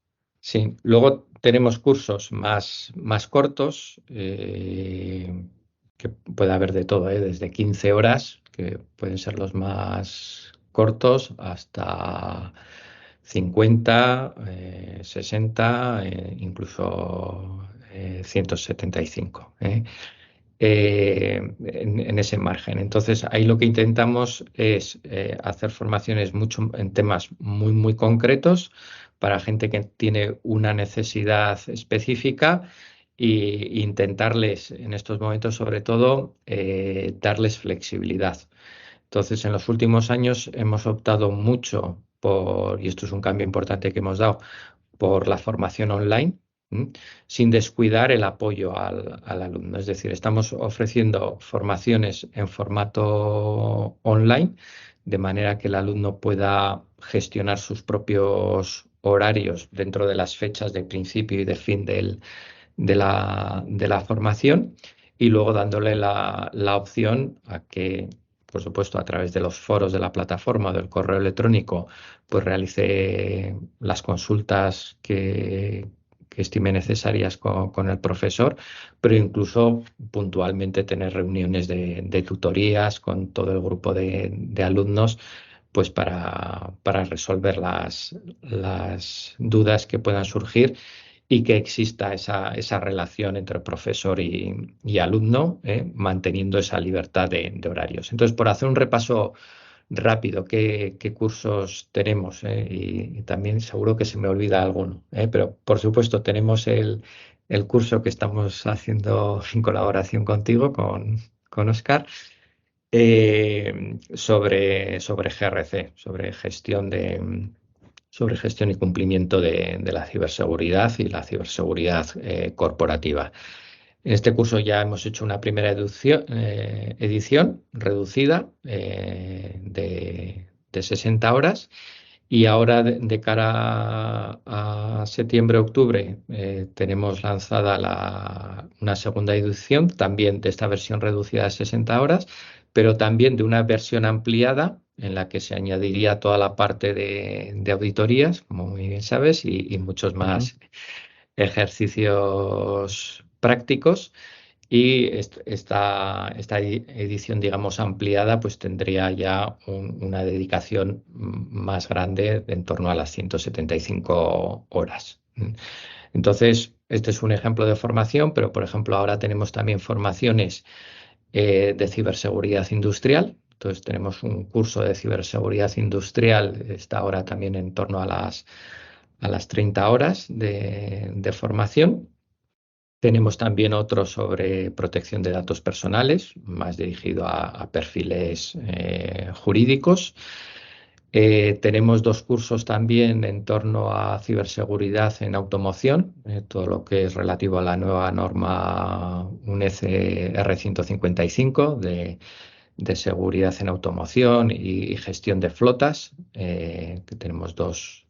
Sí, luego tenemos cursos más cortos, que puede haber de todo, desde 15 horas, que pueden ser los más cortos, hasta 50, 60, incluso 175. En ese margen. Entonces, ahí lo que intentamos es hacer formaciones mucho en temas muy, muy concretos para gente que tiene una necesidad específica, e intentarles en estos momentos, sobre todo, darles flexibilidad. Entonces, en los últimos años hemos optado mucho y esto es un cambio importante que hemos dado, por la formación online, ¿m? Sin descuidar el apoyo al alumno. Es decir, estamos ofreciendo formaciones en formato online, de manera que el alumno pueda gestionar sus propios horarios dentro de las fechas de principio y de fin de la formación, y luego dándole la opción a que por supuesto, a través de los foros de la plataforma o del correo electrónico, pues realice las consultas que estime necesarias con el profesor, pero incluso puntualmente tener reuniones de tutorías con todo el grupo de alumnos, pues para resolver las dudas que puedan surgir y que exista esa relación entre profesor y alumno, manteniendo esa libertad de horarios. Entonces, por hacer un repaso rápido, ¿qué cursos tenemos? Y también seguro que se me olvida alguno, pero por supuesto tenemos el curso que estamos haciendo en colaboración contigo, con Oscar, sobre GRC, sobre gestión y cumplimiento de la ciberseguridad y la ciberseguridad corporativa. En este curso ya hemos hecho una primera edición reducida de 60 horas, y ahora de cara a septiembre-octubre tenemos lanzada una segunda edición también de esta versión reducida de 60 horas, pero también de una versión ampliada en la que se añadiría toda la parte de auditorías, como muy bien sabes, y muchos
Ujú.
más ejercicios prácticos. Y esta edición, digamos, ampliada, pues tendría ya una dedicación más grande, en torno a las 175 horas. Entonces, este es un ejemplo de formación, pero por ejemplo, ahora tenemos también formaciones de ciberseguridad industrial. Entonces, tenemos un curso de ciberseguridad industrial, está ahora también en torno a las 30 horas de formación. Tenemos también otro sobre protección de datos personales, más dirigido a perfiles jurídicos. Tenemos dos cursos también en torno a ciberseguridad en automoción, todo lo que es relativo a la nueva norma UNECE R155 de seguridad en automoción y gestión de flotas, que tenemos dos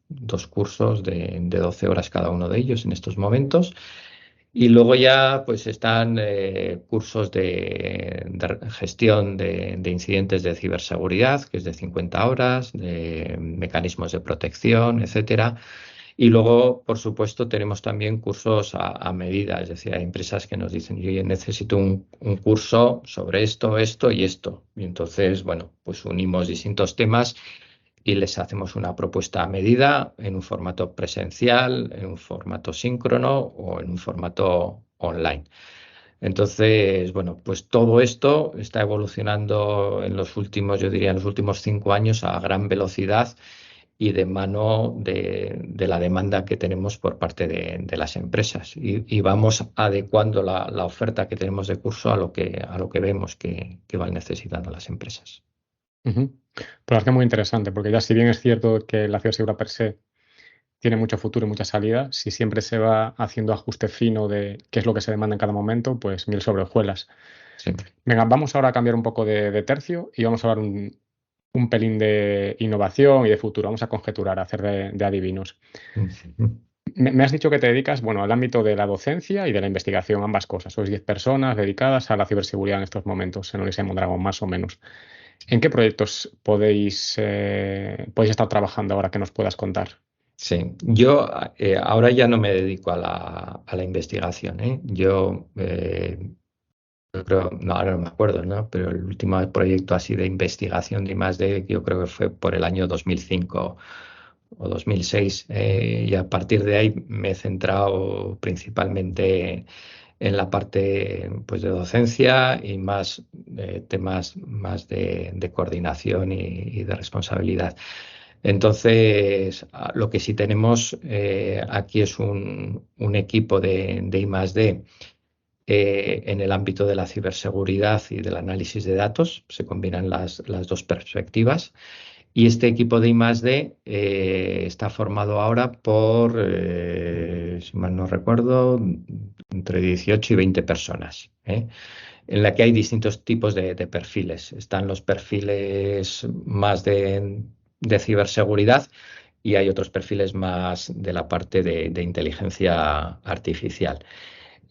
cursos de 12 horas cada uno de ellos en estos momentos. Y luego ya pues están cursos de gestión de incidentes de ciberseguridad, que es de 50 horas, de mecanismos de protección, etcétera. Y luego, por supuesto, tenemos también cursos a medida, es decir, hay empresas que nos dicen, yo necesito un curso sobre esto, esto y esto. Y entonces, bueno, pues unimos distintos temas y les hacemos una propuesta a medida en un formato presencial, en un formato síncrono o en un formato online. Entonces, bueno, pues todo esto está evolucionando en los últimos, yo diría, en los últimos 5 años a gran velocidad y de mano de la demanda que tenemos por parte de las empresas. Y vamos adecuando la oferta que tenemos de curso a lo que vemos que van necesitando las empresas.
Ujú. Pues es que es muy interesante, porque ya si bien es cierto que la ciberseguridad per se tiene mucho futuro y mucha salida, si siempre se va haciendo ajuste fino de qué es lo que se demanda en cada momento, pues mil sobre hojuelas.
Sí.
Venga, vamos ahora a cambiar un poco de tercio y vamos a hablar un pelín de innovación y de futuro. Vamos a conjeturar, a hacer de adivinos. Me has dicho que te dedicas, bueno, al ámbito de la docencia y de la investigación, ambas cosas. Sois 10 personas dedicadas a la ciberseguridad en estos momentos, en Odisea Mondragón, más o menos. ¿En qué proyectos podéis estar trabajando ahora que nos puedas contar?
Sí, yo ahora ya no me dedico a la investigación, ¿eh? Yo creo, no, ahora no me acuerdo, ¿no? Pero el último proyecto así de investigación de I+D, yo creo que fue por el año 2005 o 2006, y a partir de ahí me he centrado principalmente en la parte, pues, de docencia y más temas más de coordinación y de responsabilidad. Entonces, lo que sí tenemos aquí es un equipo de I+D en el ámbito de la ciberseguridad y del análisis de datos. Se combinan las dos perspectivas. Y este equipo de I+D está formado ahora por, si mal no recuerdo, entre 18 y 20 personas, en la que hay distintos tipos de perfiles. Están los perfiles más de ciberseguridad, y hay otros perfiles más de la parte de inteligencia artificial.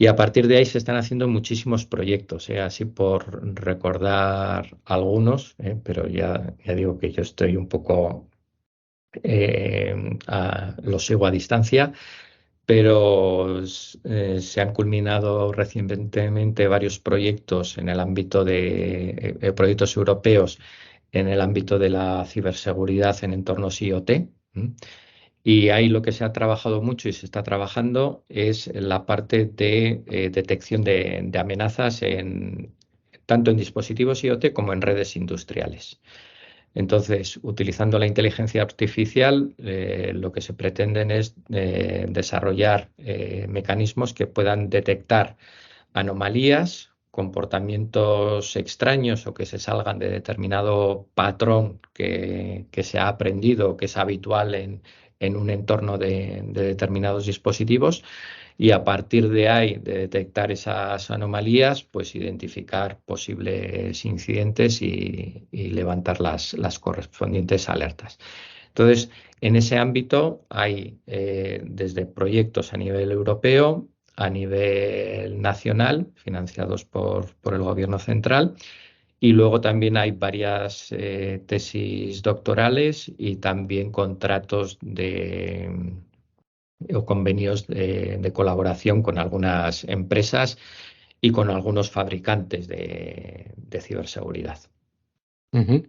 Y a partir de ahí se están haciendo muchísimos proyectos, así por recordar algunos, pero ya digo que yo estoy un poco, lo sigo a distancia, pero se han culminado recientemente varios proyectos en el ámbito de proyectos europeos en el ámbito de la ciberseguridad en entornos IoT. Y ahí lo que se ha trabajado mucho y se está trabajando es la parte de detección de amenazas tanto en dispositivos IoT como en redes industriales. Entonces, utilizando la inteligencia artificial, lo que se pretenden es desarrollar mecanismos que puedan detectar anomalías, comportamientos extraños o que se salgan de determinado patrón que se ha aprendido o que es habitual en un entorno de determinados dispositivos, y a partir de ahí, de detectar esas anomalías, pues identificar posibles incidentes y levantar las correspondientes alertas. Entonces, en ese ámbito hay desde proyectos a nivel europeo, a nivel nacional, financiados por el gobierno central, y luego también hay varias tesis doctorales y también contratos o convenios de colaboración con algunas empresas y con algunos fabricantes de ciberseguridad.
Ujú.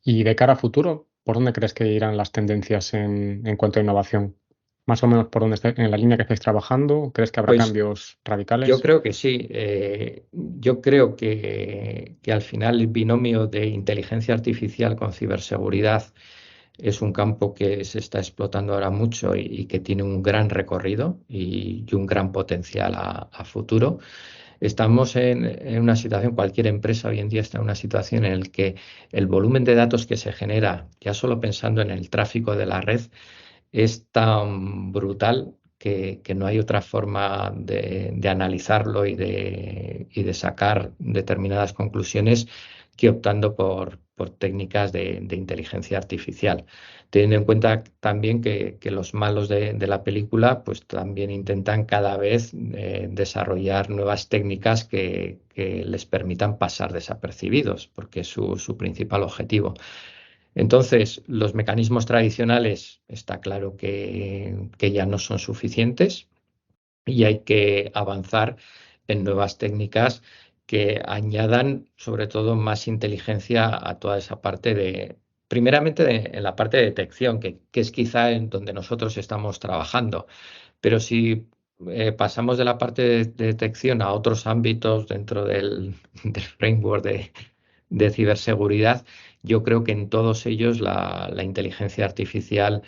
Y de cara a futuro, ¿por dónde crees que irán las tendencias en cuanto a innovación? Más o menos por dónde en la línea que estáis trabajando, ¿crees que habrá
Pues
cambios
yo
radicales?
creo que sí. Yo creo que al final el binomio de inteligencia artificial con ciberseguridad es un campo que se está explotando ahora mucho y que tiene un gran recorrido y un gran potencial a futuro. Estamos en una situación, cualquier empresa hoy en día está en una situación en la que el volumen de datos que se genera, ya solo pensando en el tráfico de la red, es tan brutal que no hay otra forma de analizarlo y de sacar determinadas conclusiones que optando por técnicas de inteligencia artificial. Teniendo en cuenta también que los malos de la película pues también intentan cada vez desarrollar nuevas técnicas que les permitan pasar desapercibidos, porque es su principal objetivo. Entonces, los mecanismos tradicionales está claro que ya no son suficientes y hay que avanzar en nuevas técnicas que añadan sobre todo más inteligencia a toda esa parte primeramente en la parte de detección, que es quizá en donde nosotros estamos trabajando. Pero si pasamos de la parte de detección a otros ámbitos dentro del framework de ciberseguridad, yo creo que en todos ellos la inteligencia artificial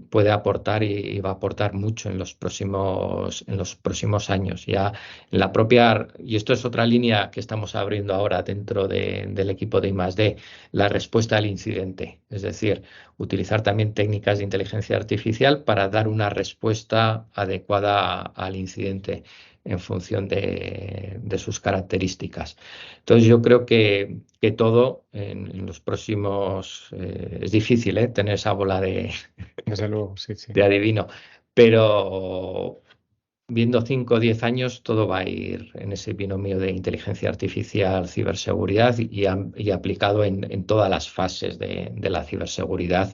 puede aportar y va a aportar mucho en los próximos años. Ya en la propia, y esto es otra línea que estamos abriendo ahora dentro del equipo de I+D, la respuesta al incidente. Es decir, utilizar también técnicas de inteligencia artificial para dar una respuesta adecuada al incidente en función de sus características. Entonces yo creo que todo en los próximos, es difícil tener esa bola
Desde luego, sí, sí.
de adivino, pero viendo 5 o 10 años todo va a ir en ese binomio de inteligencia artificial, ciberseguridad y aplicado en todas las fases de la ciberseguridad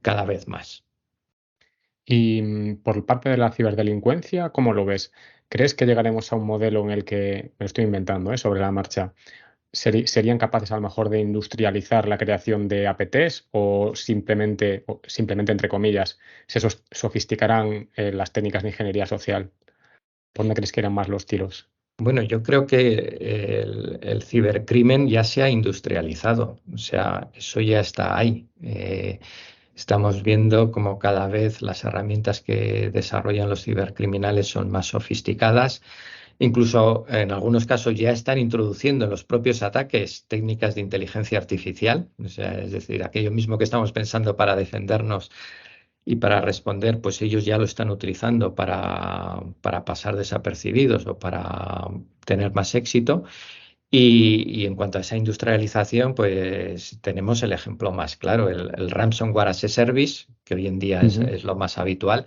cada vez más.
Y por parte de la ciberdelincuencia, ¿cómo lo ves? ¿Crees que llegaremos a un modelo en el que, me lo estoy inventando, sobre la marcha, serían capaces a lo mejor de industrializar la creación de APTs o simplemente entre comillas, se sofisticarán las técnicas de ingeniería social? ¿Por dónde crees que irán más los tiros?
Bueno, yo creo que el cibercrimen ya se ha industrializado, o sea, eso ya está ahí. Estamos viendo como cada vez las herramientas que desarrollan los cibercriminales son más sofisticadas. Incluso en algunos casos ya están introduciendo en los propios ataques técnicas de inteligencia artificial, o sea, es decir, aquello mismo que estamos pensando para defendernos y para responder, pues ellos ya lo están utilizando para pasar desapercibidos o para tener más éxito. Y en cuanto a esa industrialización, pues tenemos el ejemplo más claro, el ransomware as a service, que hoy en día es,
Ujú.
es lo más habitual.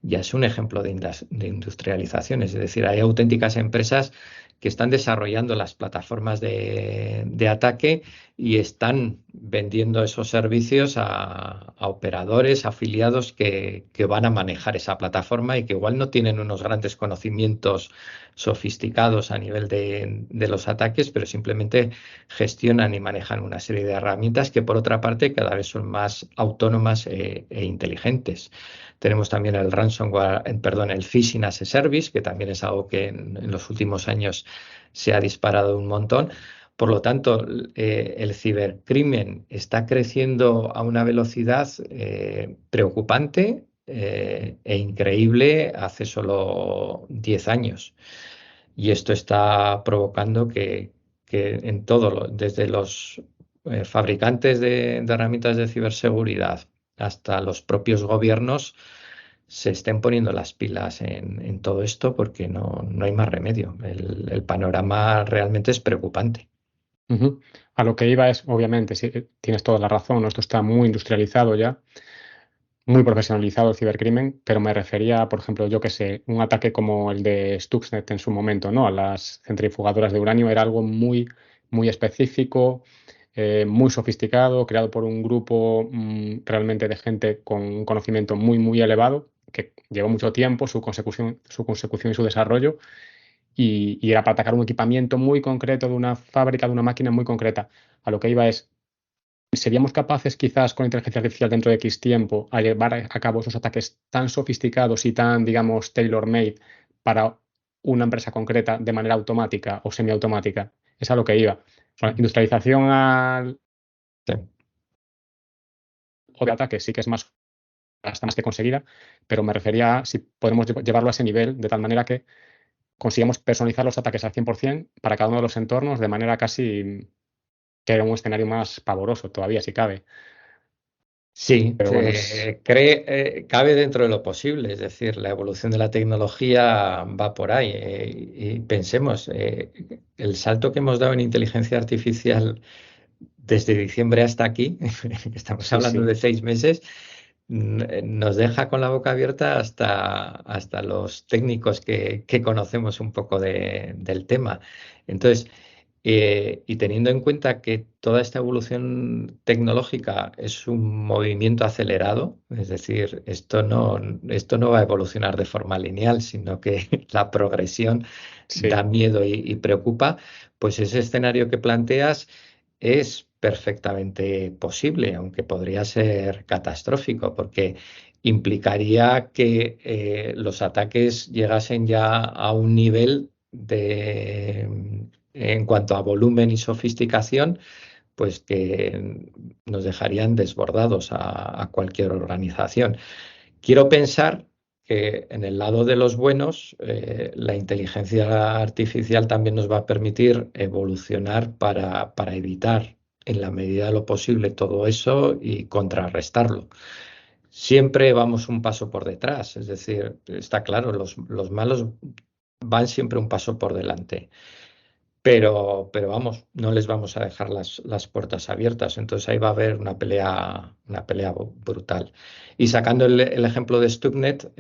ya es un ejemplo de industrialización. Es decir, hay auténticas empresas que están desarrollando las plataformas de ataque y están vendiendo esos servicios a operadores, afiliados que van a manejar esa plataforma y que igual no tienen unos grandes conocimientos sofisticados a nivel de los ataques, pero simplemente gestionan y manejan una serie de herramientas que, por otra parte, cada vez son más autónomas e inteligentes. Tenemos también el ransomware, perdón, el phishing as a service, que también es algo que en los últimos años se ha disparado un montón. Por lo tanto, el cibercrimen está creciendo a una velocidad preocupante e increíble hace solo 10 años. Y esto está provocando que en todo, desde los fabricantes de herramientas de ciberseguridad hasta los propios gobiernos, se estén poniendo las pilas en todo esto porque no hay más remedio. El panorama realmente es preocupante.
Ujú. A lo que iba es, obviamente, sí, tienes toda la razón, ¿no? Esto está muy industrializado ya, muy profesionalizado el cibercrimen, pero me refería, por ejemplo, yo que sé, un ataque como el de Stuxnet en su momento, ¿no? A las centrifugadoras de uranio era algo muy, muy específico, muy sofisticado, creado por un grupo realmente de gente con un conocimiento muy, muy elevado, que llevó mucho tiempo su consecución y su desarrollo, y era para atacar un equipamiento muy concreto de una fábrica, de una máquina muy concreta. A lo que iba es, ¿seríamos capaces quizás con inteligencia artificial dentro de X tiempo a llevar a cabo esos ataques tan sofisticados y tan, digamos, tailor-made para una empresa concreta de manera automática o semiautomática? Es a lo que iba. O sea, industrialización al
Sí.
o de ataque sí que es más, está más que conseguida, pero me refería a si podemos llevarlo a ese nivel de tal manera que consigamos personalizar los ataques al 100% para cada uno de los entornos de manera casi que era un escenario más pavoroso todavía, si cabe.
Sí,
Pero bueno, es...
cabe dentro de lo posible, es decir, la evolución de la tecnología va por ahí. Y pensemos, el salto que hemos dado en inteligencia artificial desde diciembre hasta aquí, estamos
Sí,
hablando
sí.
de 6 meses, nos deja con la boca abierta hasta los técnicos que conocemos un poco del tema. Entonces, y teniendo en cuenta que toda esta evolución tecnológica es un movimiento acelerado, es decir, esto no va a evolucionar de forma lineal, sino que la progresión da
Sí,
miedo y preocupa, pues ese escenario que planteas es perfectamente posible, aunque podría ser catastrófico, porque implicaría que los ataques llegasen ya a un nivel en cuanto a volumen y sofisticación, pues que nos dejarían desbordados a cualquier organización. Quiero pensar que en el lado de los buenos, la inteligencia artificial también nos va a permitir evolucionar para evitar en la medida de lo posible todo eso y contrarrestarlo. Siempre vamos un paso por detrás, es decir, está claro, los malos van siempre un paso por delante. Pero vamos, no les vamos a dejar las puertas abiertas. Entonces ahí va a haber una pelea brutal. Y sacando el ejemplo de Stuxnet,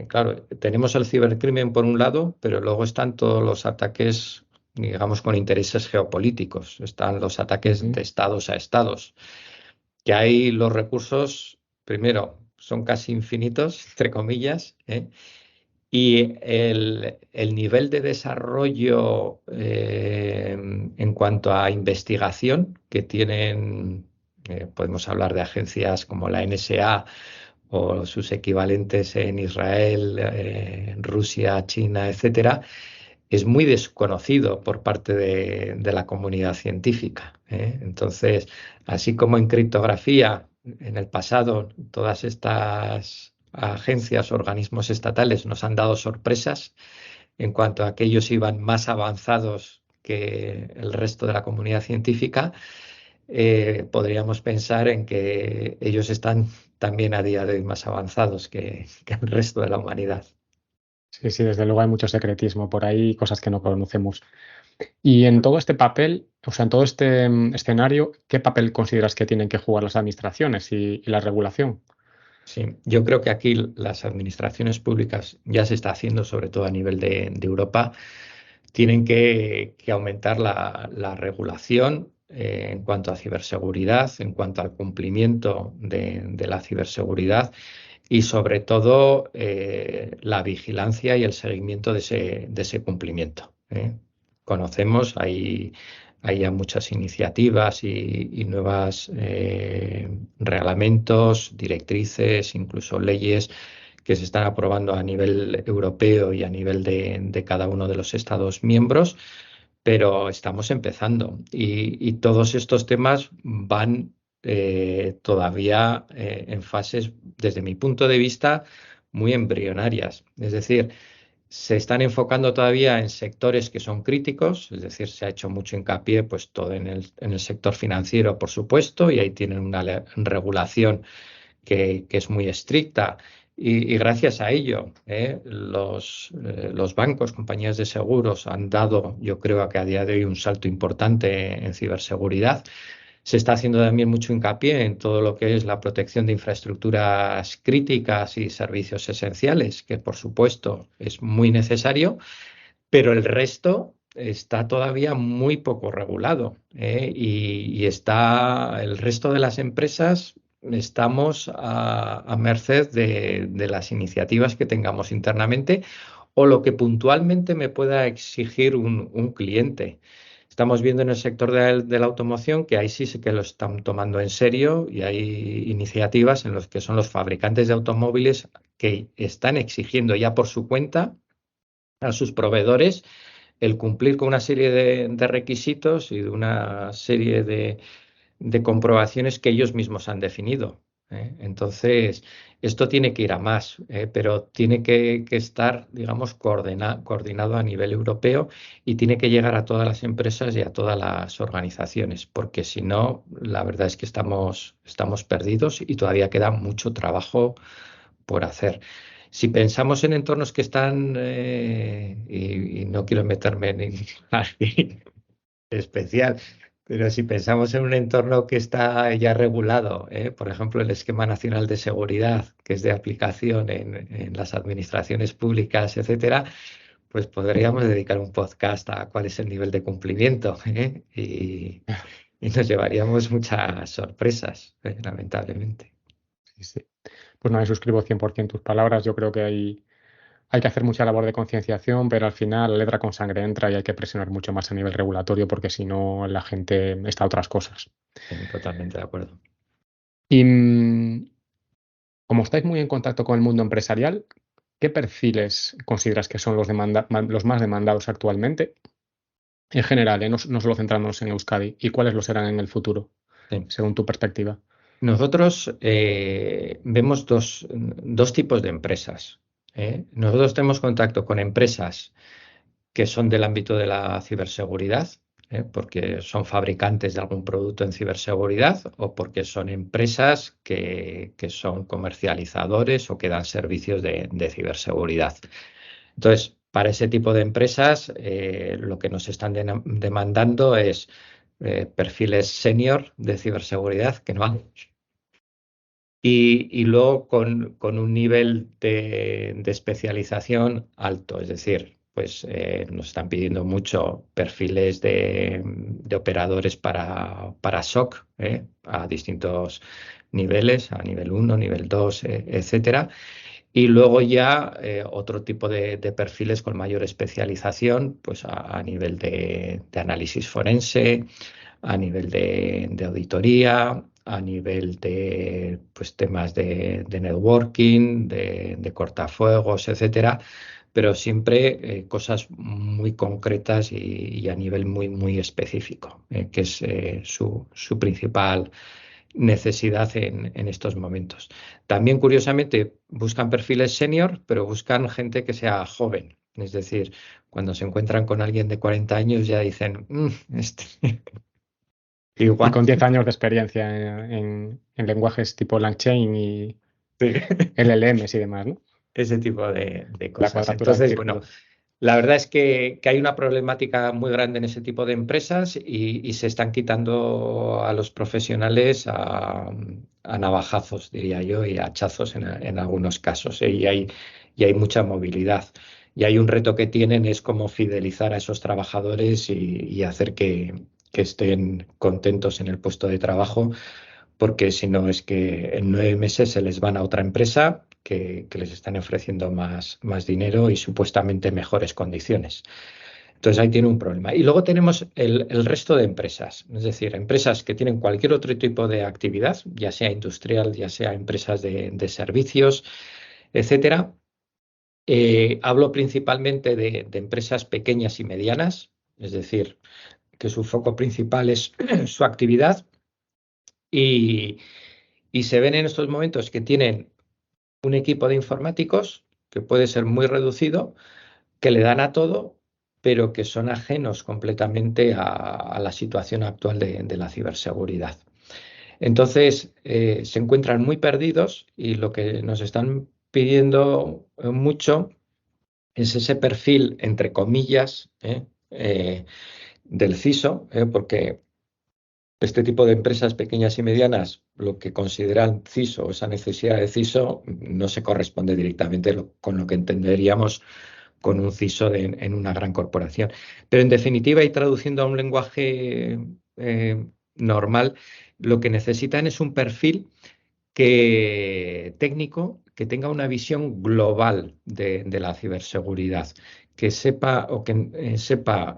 claro, tenemos el cibercrimen por un lado, pero luego están todos los ataques, digamos, con intereses geopolíticos. Están los ataques
ujú,
de estados a estados, que ahí los recursos, primero, son casi infinitos, entre comillas, ¿eh? Y el nivel de desarrollo en cuanto a investigación que tienen, podemos hablar de agencias como la NSA o sus equivalentes en Israel, Rusia, China, etcétera, es muy desconocido por parte de la comunidad científica, ¿eh? Entonces, así como en criptografía, en el pasado, todas estas agencias, organismos estatales nos han dado sorpresas en cuanto a que ellos iban más avanzados que el resto de la comunidad científica, podríamos pensar en que ellos están también a día de hoy más avanzados que el resto de la humanidad.
sí, sí, desde luego hay mucho secretismo por ahí, cosas que no conocemos. Y en todo este papel, o sea, en todo este escenario, ¿qué papel consideras que tienen que jugar las administraciones y la regulación?
Sí, yo creo que aquí las administraciones públicas ya se está haciendo, sobre todo a nivel de Europa, tienen que aumentar la regulación en cuanto a ciberseguridad, en cuanto al cumplimiento de la ciberseguridad y sobre todo la vigilancia y el seguimiento de ese cumplimiento. Conocemos, hay ya muchas iniciativas y nuevos reglamentos, directrices, incluso leyes que se están aprobando a nivel europeo y a nivel de cada uno de los Estados miembros, pero estamos empezando y todos estos temas van todavía en fases, desde mi punto de vista, muy embrionarias. Es decir, se están enfocando todavía en sectores que son críticos, es decir, se ha hecho mucho hincapié, pues todo en el sector financiero, por supuesto, y ahí tienen una regulación que es muy estricta. Y gracias a ello, los bancos, compañías de seguros han dado, yo creo que a día de hoy, un salto importante en ciberseguridad. Se está haciendo también mucho hincapié en todo lo que es la protección de infraestructuras críticas y servicios esenciales, que por supuesto es muy necesario, pero el resto está todavía muy poco regulado, y está el resto de las empresas. Estamos a merced de las iniciativas que tengamos internamente o lo que puntualmente me pueda exigir un cliente. Estamos viendo en el sector de la automoción que ahí sí que lo están tomando en serio y hay iniciativas en las que son los fabricantes de automóviles que están exigiendo ya por su cuenta a sus proveedores el cumplir con una serie de requisitos y de una serie de comprobaciones que ellos mismos han definido. Entonces, esto tiene que ir a más, pero tiene que estar, digamos, coordinado a nivel europeo y tiene que llegar a todas las empresas y a todas las organizaciones, porque si no, la verdad es que estamos perdidos y todavía queda mucho trabajo por hacer. Si pensamos en entornos que están, y no quiero meterme en alguien especial, pero si pensamos en un entorno que está ya regulado, por ejemplo, el Esquema Nacional de Seguridad, que es de aplicación en las administraciones públicas, etcétera, pues podríamos dedicar un podcast a cuál es el nivel de cumplimiento, y nos llevaríamos muchas sorpresas, lamentablemente.
Sí, sí. Pues no, me suscribo 100% tus palabras. Yo creo que hay que hacer mucha labor de concienciación, pero al final la letra con sangre entra y hay que presionar mucho más a nivel regulatorio porque si no la gente está a otras cosas.
Totalmente de acuerdo.
Y como estáis muy en contacto con el mundo empresarial, ¿qué perfiles consideras que son los más demandados actualmente? En general, no solo centrándonos en Euskadi. ¿Y cuáles lo serán en el futuro,
Sí.
según tu perspectiva?
Nosotros vemos dos tipos de empresas. Nosotros tenemos contacto con empresas que son del ámbito de la ciberseguridad, porque son fabricantes de algún producto en ciberseguridad o porque son empresas que son comercializadores o que dan servicios de ciberseguridad. Entonces, para ese tipo de empresas, lo que nos están demandando es perfiles senior de ciberseguridad, que no hay. Y luego con un nivel de especialización alto, es decir, pues nos están pidiendo mucho perfiles de operadores para SOC, a distintos niveles, a nivel uno, nivel 2, etcétera. Y luego ya otro tipo de perfiles con mayor especialización, pues a nivel de análisis forense, a nivel de auditoría, a nivel de pues, temas de networking, de cortafuegos, etcétera, pero siempre cosas muy concretas y a nivel muy, muy específico, que es su principal necesidad en estos momentos. También, curiosamente, buscan perfiles senior, pero buscan gente que sea joven. Es decir, cuando se encuentran con alguien de 40 años ya dicen, este,
Y
igual.
con 10 años de experiencia en lenguajes tipo LangChain y
Sí.
LLMs y demás, ¿no?
Ese tipo de
La
cosas.
cuadratura del
Entonces, bueno,
círculo.
La verdad es que hay una problemática muy grande en ese tipo de empresas y se están quitando a los profesionales a navajazos, diría yo, y a hachazos en algunos casos, ¿eh? Y hay mucha movilidad. Y hay un reto que tienen es cómo fidelizar a esos trabajadores y hacer que estén contentos en el puesto de trabajo, porque si no es que en 9 meses se les van a otra empresa que les están ofreciendo más dinero y supuestamente mejores condiciones. Entonces ahí tiene un problema. Y luego tenemos el resto de empresas, es decir, empresas que tienen cualquier otro tipo de actividad, ya sea industrial, ya sea empresas de servicios, etcétera. Hablo principalmente de empresas pequeñas y medianas, es decir, que su foco principal es su actividad y, y se ven en estos momentos que tienen un equipo de informáticos que puede ser muy reducido, que le dan a todo, pero que son ajenos completamente a la situación actual de la ciberseguridad. Entonces, se encuentran muy perdidos y lo que nos están pidiendo mucho es ese perfil, entre comillas, del CISO, porque este tipo de empresas pequeñas y medianas, lo que consideran CISO, esa necesidad de CISO, no se corresponde directamente con lo que entenderíamos con un CISO en una gran corporación. Pero en definitiva, y traduciendo a un lenguaje normal, lo que necesitan es un perfil técnico que tenga una visión global de la ciberseguridad, que sepa o que sepa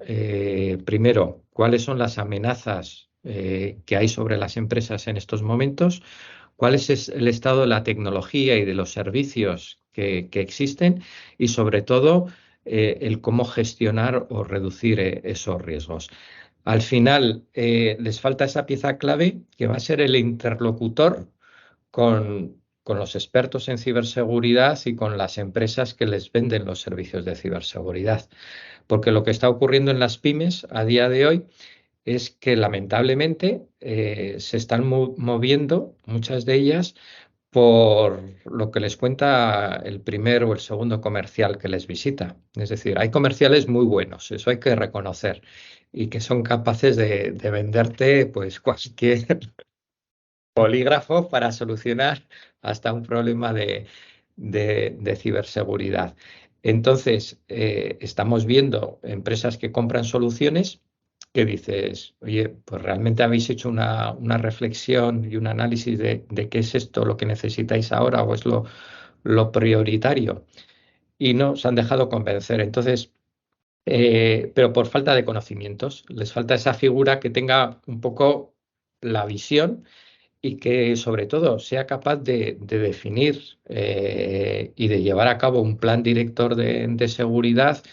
primero cuáles son las amenazas que hay sobre las empresas en estos momentos, cuál es el estado de la tecnología y de los servicios que existen y sobre todo el cómo gestionar o reducir esos riesgos. Al final, les falta esa pieza clave que va a ser el interlocutor con los expertos en ciberseguridad y con las empresas que les venden los servicios de ciberseguridad. Porque lo que está ocurriendo en las pymes a día de hoy es que lamentablemente se están moviendo, muchas de ellas, por lo que les cuenta el primer o el segundo comercial que les visita. Es decir, hay comerciales muy buenos, eso hay que reconocer, y que son capaces de venderte pues cualquier polígrafo para solucionar hasta un problema de ciberseguridad. Entonces, estamos viendo empresas que compran soluciones que dices, oye, pues realmente habéis hecho una reflexión y un análisis de qué es esto lo que necesitáis ahora o es lo prioritario. Y no, se han dejado convencer. Entonces, pero por falta de conocimientos, les falta esa figura que tenga un poco la visión y que sobre todo sea capaz de definir y de llevar a cabo un plan director de seguridad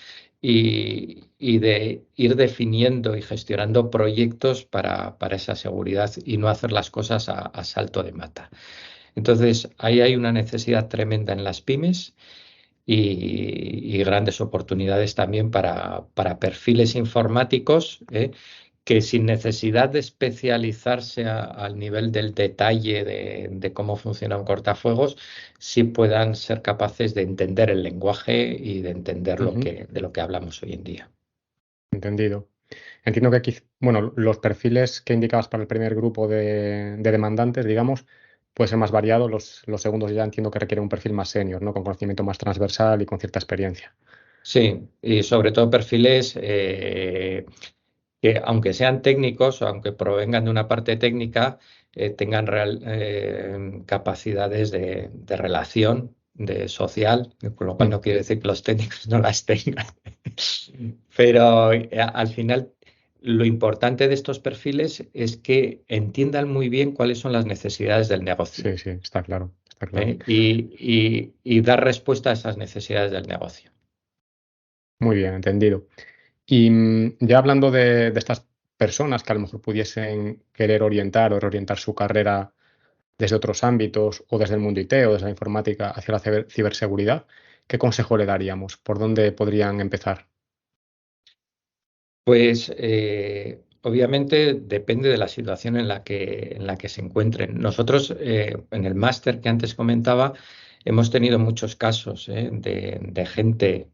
y de ir definiendo y gestionando proyectos para esa seguridad y no hacer las cosas a salto de mata. Entonces, ahí hay una necesidad tremenda en las pymes y grandes oportunidades también para perfiles informáticos, que sin necesidad de especializarse al nivel del detalle de cómo funciona un cortafuegos, sí puedan ser capaces de entender el lenguaje y de entender
Ujú,
de lo que hablamos hoy en día.
entendido. Entiendo que aquí, bueno, los perfiles que indicabas para el primer grupo de demandantes, digamos, puede ser más variado. Los segundos ya entiendo que requieren un perfil más senior, ¿no? Con conocimiento más transversal y con cierta experiencia.
Sí, y sobre todo perfiles que aunque sean técnicos o aunque provengan de una parte técnica, tengan capacidades de relación, de social, con lo cual
Mm,
no quiere decir que los técnicos no las tengan. Pero al final lo importante de estos perfiles es que entiendan muy bien cuáles son las necesidades del negocio,
sí, sí, está claro, está claro.
y dar respuesta a esas necesidades del negocio.
Muy bien, entendido. Y ya hablando de estas personas que a lo mejor pudiesen querer orientar o reorientar su carrera desde otros ámbitos o desde el mundo IT o desde la informática hacia la ciberseguridad, ¿qué consejo le daríamos? ¿Por dónde podrían empezar?
Pues obviamente depende de la situación en la que se encuentren. Nosotros en el máster que antes comentaba hemos tenido muchos casos de gente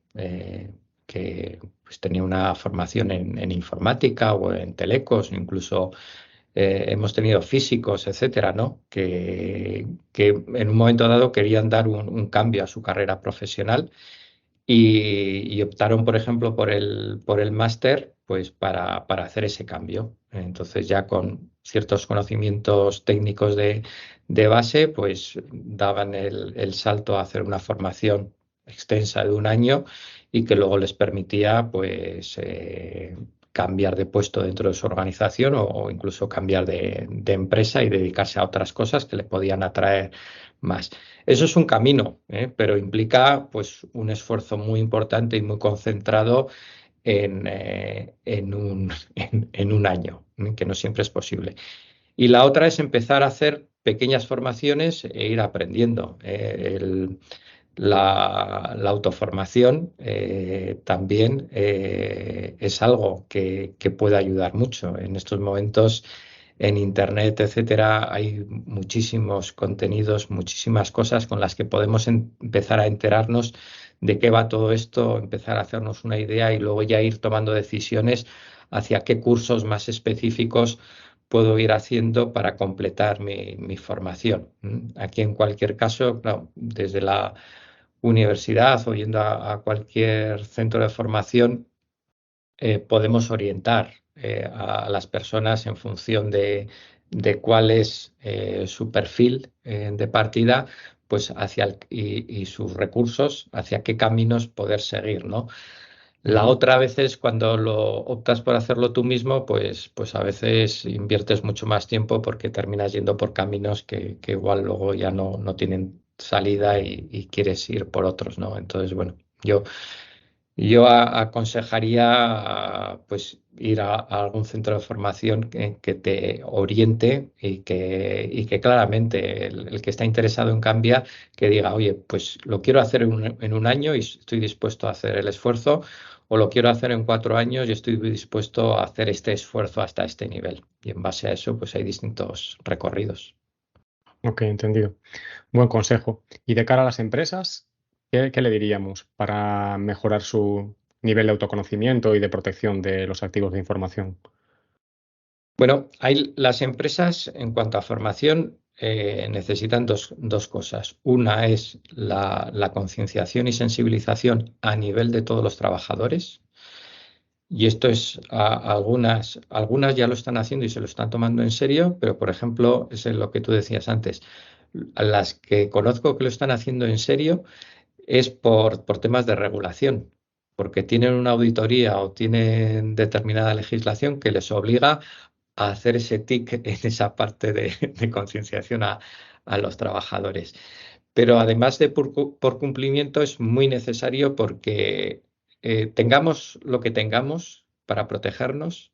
que pues, tenía una formación en informática o en telecos, incluso hemos tenido físicos, etcétera, ¿no? Que en un momento dado querían dar un cambio a su carrera profesional y optaron, por ejemplo, por el máster, pues para hacer ese cambio. Entonces, ya con ciertos conocimientos técnicos de base, pues daban el salto a hacer una formación extensa de un año y que luego les permitía, pues, cambiar de puesto dentro de su organización o incluso cambiar de empresa y dedicarse a otras cosas que le podían atraer más. Eso es un camino, pero implica pues un esfuerzo muy importante y muy concentrado en un año, que no siempre es posible. Y la otra es empezar a hacer pequeñas formaciones e ir aprendiendo. La autoformación también es algo que puede ayudar mucho. En estos momentos en Internet, etcétera, hay muchísimos contenidos, muchísimas cosas con las que podemos empezar a enterarnos de qué va todo esto, empezar a hacernos una idea y luego ya ir tomando decisiones hacia qué cursos más específicos puedo ir haciendo para completar mi formación. Aquí, en cualquier caso, claro, desde la universidad o yendo a cualquier centro de formación, podemos orientar a las personas en función de cuál es su perfil de partida, pues y sus recursos, hacia qué caminos poder seguir, ¿no? La
Ujú.
otra vez es cuando lo optas por hacerlo tú mismo, pues a veces inviertes mucho más tiempo porque terminas yendo por caminos que igual luego ya no tienen salida y quieres ir por otros, ¿no? Entonces, bueno, yo aconsejaría pues ir a algún centro de formación que te oriente y que claramente el que está interesado en cambiar, que diga, oye, pues lo quiero hacer en un año y estoy dispuesto a hacer el esfuerzo, o lo quiero hacer en 4 años y estoy dispuesto a hacer este esfuerzo hasta este nivel. Y en base a eso, pues hay distintos recorridos.
Ok, entendido. Buen consejo. Y de cara a las empresas, ¿qué le diríamos para mejorar su nivel de autoconocimiento y de protección de los activos de información?
Bueno, las empresas en cuanto a formación necesitan dos cosas. Una es la concienciación y sensibilización a nivel de todos los trabajadores. Y esto es, algunas ya lo están haciendo y se lo están tomando en serio, pero por ejemplo, es en lo que tú decías antes. A las que conozco que lo están haciendo en serio es por temas de regulación, porque tienen una auditoría o tienen determinada legislación que les obliga a hacer ese tic en esa parte de concienciación a los trabajadores. Pero además de por cumplimiento es muy necesario porque tengamos lo que tengamos para protegernos,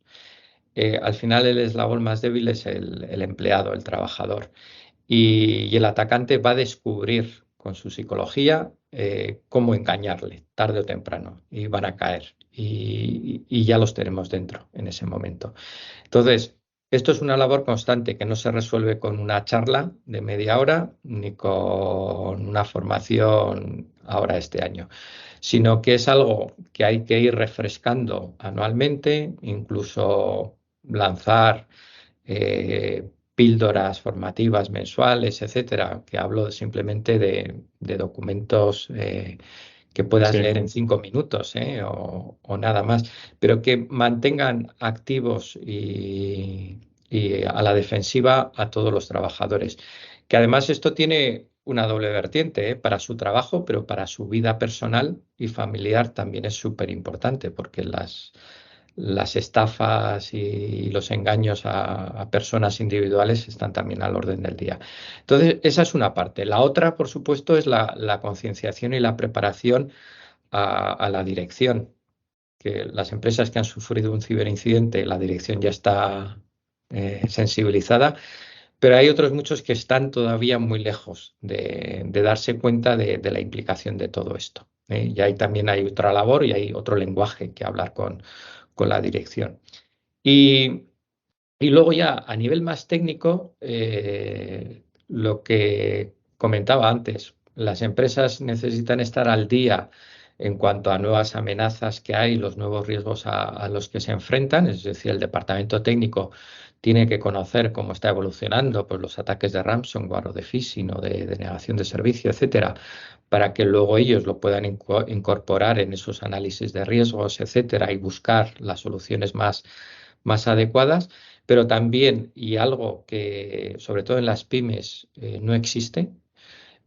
al final el eslabón más débil es el empleado, el trabajador. Y el atacante va a descubrir con su psicología cómo engañarle, tarde o temprano, y van a caer. Y ya los tenemos dentro en ese momento. Entonces, esto es una labor constante que no se resuelve con una charla de media hora ni con una formación ahora este año, sino que es algo que hay que ir refrescando anualmente, incluso lanzar píldoras formativas mensuales, etcétera, que hablo simplemente de documentos que puedas
Sí.
leer en 5 minutos, o nada más, pero que mantengan activos y a la defensiva a todos los trabajadores. Que además esto tiene una doble vertiente, para su trabajo, pero para su vida personal y familiar también es súper importante, porque las estafas y los engaños a personas individuales están también al orden del día. Entonces, esa es una parte. La otra, por supuesto, es la concienciación y la preparación a la dirección, que las empresas que han sufrido un ciberincidente, la dirección ya está sensibilizada, pero hay otros muchos que están todavía muy lejos de darse cuenta de la implicación de todo esto. Y ahí también hay otra labor y hay otro lenguaje que hablar con la dirección. Y, y luego ya a nivel más técnico, lo que comentaba antes, las empresas necesitan estar al día en cuanto a nuevas amenazas que hay, los nuevos riesgos a los que se enfrentan. Es decir, el departamento técnico tiene que conocer cómo está evolucionando pues, los ataques de ransomware o de phishing o de denegación de servicio, etcétera, para que luego ellos lo puedan incorporar en esos análisis de riesgos, etcétera, y buscar las soluciones más adecuadas. Pero también, y algo que sobre todo en las pymes no existe,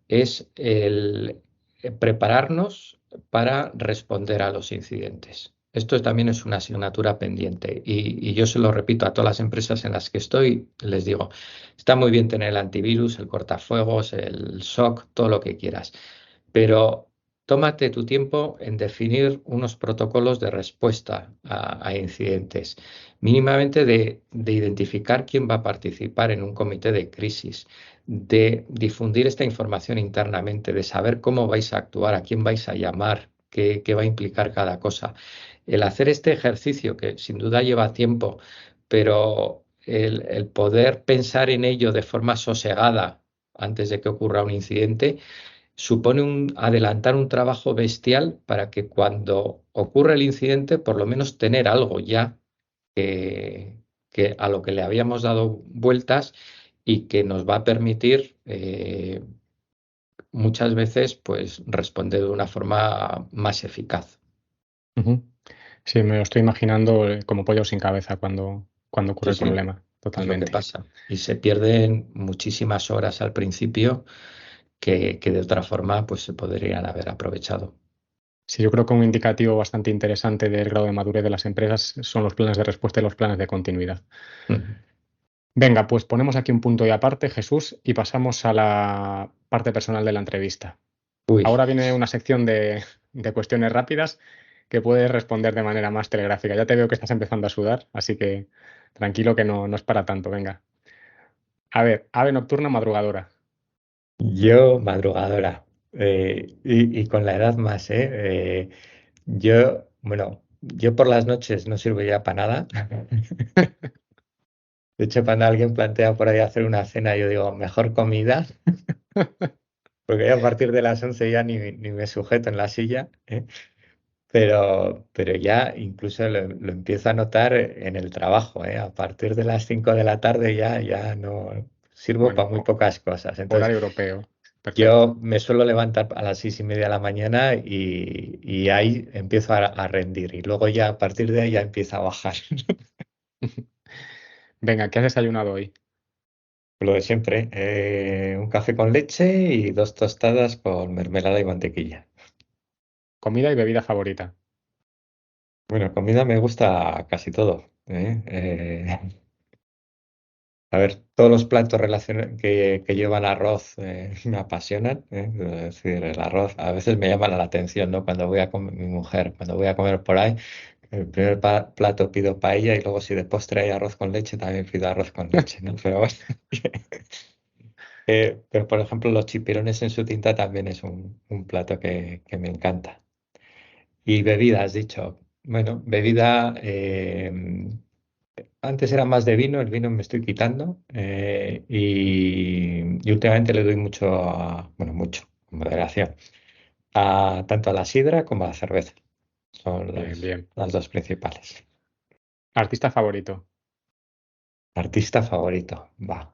es el prepararnos para responder a los incidentes. Esto también es una asignatura pendiente y yo se lo repito a todas las empresas en las que estoy, les digo, está muy bien tener el antivirus, el cortafuegos, el SOC, todo lo que quieras, pero tómate tu tiempo en definir unos protocolos de respuesta a incidentes, mínimamente de identificar quién va a participar en un comité de crisis, de difundir esta información internamente, de saber cómo vais a actuar, a quién vais a llamar, qué va a implicar cada cosa. El hacer este ejercicio, que sin duda lleva tiempo, pero el poder pensar en ello de forma sosegada antes de que ocurra un incidente, supone adelantar un trabajo bestial para que cuando ocurra el incidente, por lo menos tener algo ya que, que a lo que le habíamos dado vueltas y que nos va a permitir muchas veces pues responder de una forma más eficaz.
Ujú. Sí, me lo estoy imaginando como pollo sin cabeza cuando ocurre
Sí,
el
sí,
problema,
es lo que
totalmente.
pasa. Y se pierden muchísimas horas al principio que de otra forma pues se podrían haber aprovechado.
Sí, yo creo que un indicativo bastante interesante del grado de madurez de las empresas son los planes de respuesta y los planes de continuidad.
Ujú.
Venga, pues ponemos aquí un punto y aparte, Jesús, y pasamos a la parte personal de la entrevista.
Uy,
Ahora viene una sección de cuestiones rápidas que puedes responder de manera más telegráfica. Ya te veo que estás empezando a sudar, así que tranquilo que no es para tanto. Venga. A ver, ave nocturna o madrugadora.
yo madrugadora y con la edad más, ¿eh? Yo por las noches no sirvo ya para nada. De hecho, cuando alguien plantea por ahí hacer una cena, yo digo, mejor comida, porque ya a partir de las 11 ya ni me sujeto en la silla, ¿eh? Pero ya incluso lo empiezo a notar en el trabajo, ¿eh? A partir de las 5 de la tarde ya no sirvo
Bueno,
para muy pocas cosas. Entonces,
horario europeo. Perfecto.
yo me suelo levantar a las 6:30 de la mañana y ahí empiezo a rendir y luego ya a partir de ahí ya empieza a bajar.
Venga, ¿qué has desayunado hoy?
Lo de siempre, un café con leche y 2 tostadas con mermelada y mantequilla.
Comida y bebida favorita.
Bueno, comida me gusta casi todo, ¿eh? A ver, todos los platos que llevan arroz me apasionan, ¿eh? Es decir, el arroz a veces me llama la atención, ¿no? Cuando voy a comer, mi mujer, cuando voy a comer por ahí, el primer plato pido paella y luego si de postre hay arroz con leche, también pido arroz con leche, ¿no? Pero bueno, pero por ejemplo los chipirones en su tinta también es un plato que me encanta. Y bebida, has dicho. Bueno, bebida, antes era más de vino, el vino me estoy quitando y últimamente le doy mucho, bueno, mucho, con moderación, tanto a la sidra como a la cerveza. Son
Bien, bien.
las dos principales.
Artista favorito.
Artista favorito, va.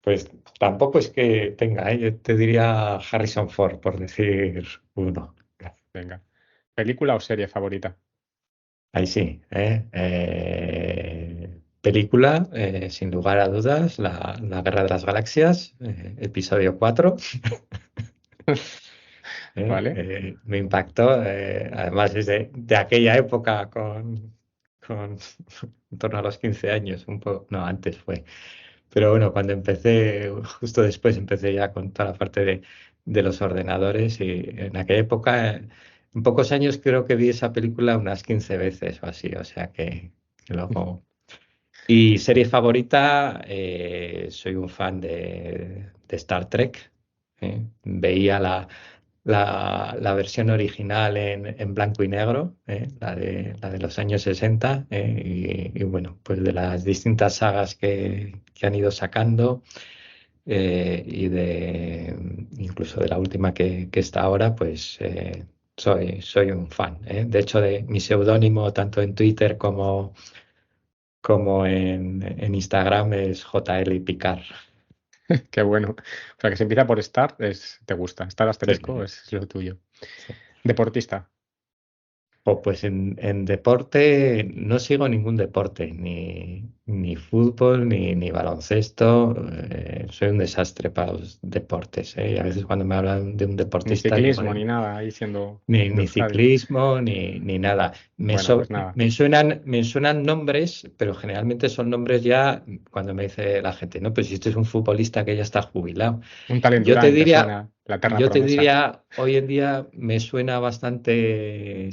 Pues tampoco es que tenga, ¿eh? Yo te diría Harrison Ford, por decir uno.
Venga. Película o serie favorita.
Ahí sí, ¿eh? Película, sin lugar a dudas, la Guerra de las Galaxias, episodio 4.
¿Vale?
Me impactó, además de aquella época con en torno a los 15 años, un poco, no, antes fue. Pero bueno, cuando empecé, justo después empecé ya con toda la parte de los ordenadores y en aquella época, en pocos años creo que vi esa película unas 15 veces o así, o sea que luego... Y serie favorita, soy un fan de Star Trek. Veía la versión original en blanco y negro, la de los años 60, y bueno, pues de las distintas sagas que han ido sacando, y incluso de la última que está ahora, pues soy un fan, ¿eh? De hecho, de mi seudónimo, tanto en Twitter como en Instagram, es JL Picar.
Qué bueno. O sea, que se empieza por Star, te gusta. Star
Sí,
asterisco es lo tuyo.
sí.
Deportista.
Pues en deporte no sigo ningún deporte, ni fútbol, ni baloncesto. Soy un desastre para los deportes, ¿eh? Y a veces cuando me hablan de un
Ni
deportista digo,
ciclismo, ni nada, ahí siendo de
ni
Euskadi.
ciclismo, ni nada.
Bueno, pues nada.
Me suenan nombres, pero generalmente son nombres ya cuando me dice la gente, no, pues si este es un futbolista que ya está jubilado.
Un Talent
Yo te
Durant, te
diría,
suena la eterna
yo te
promesa.
diría, hoy en día me suena bastante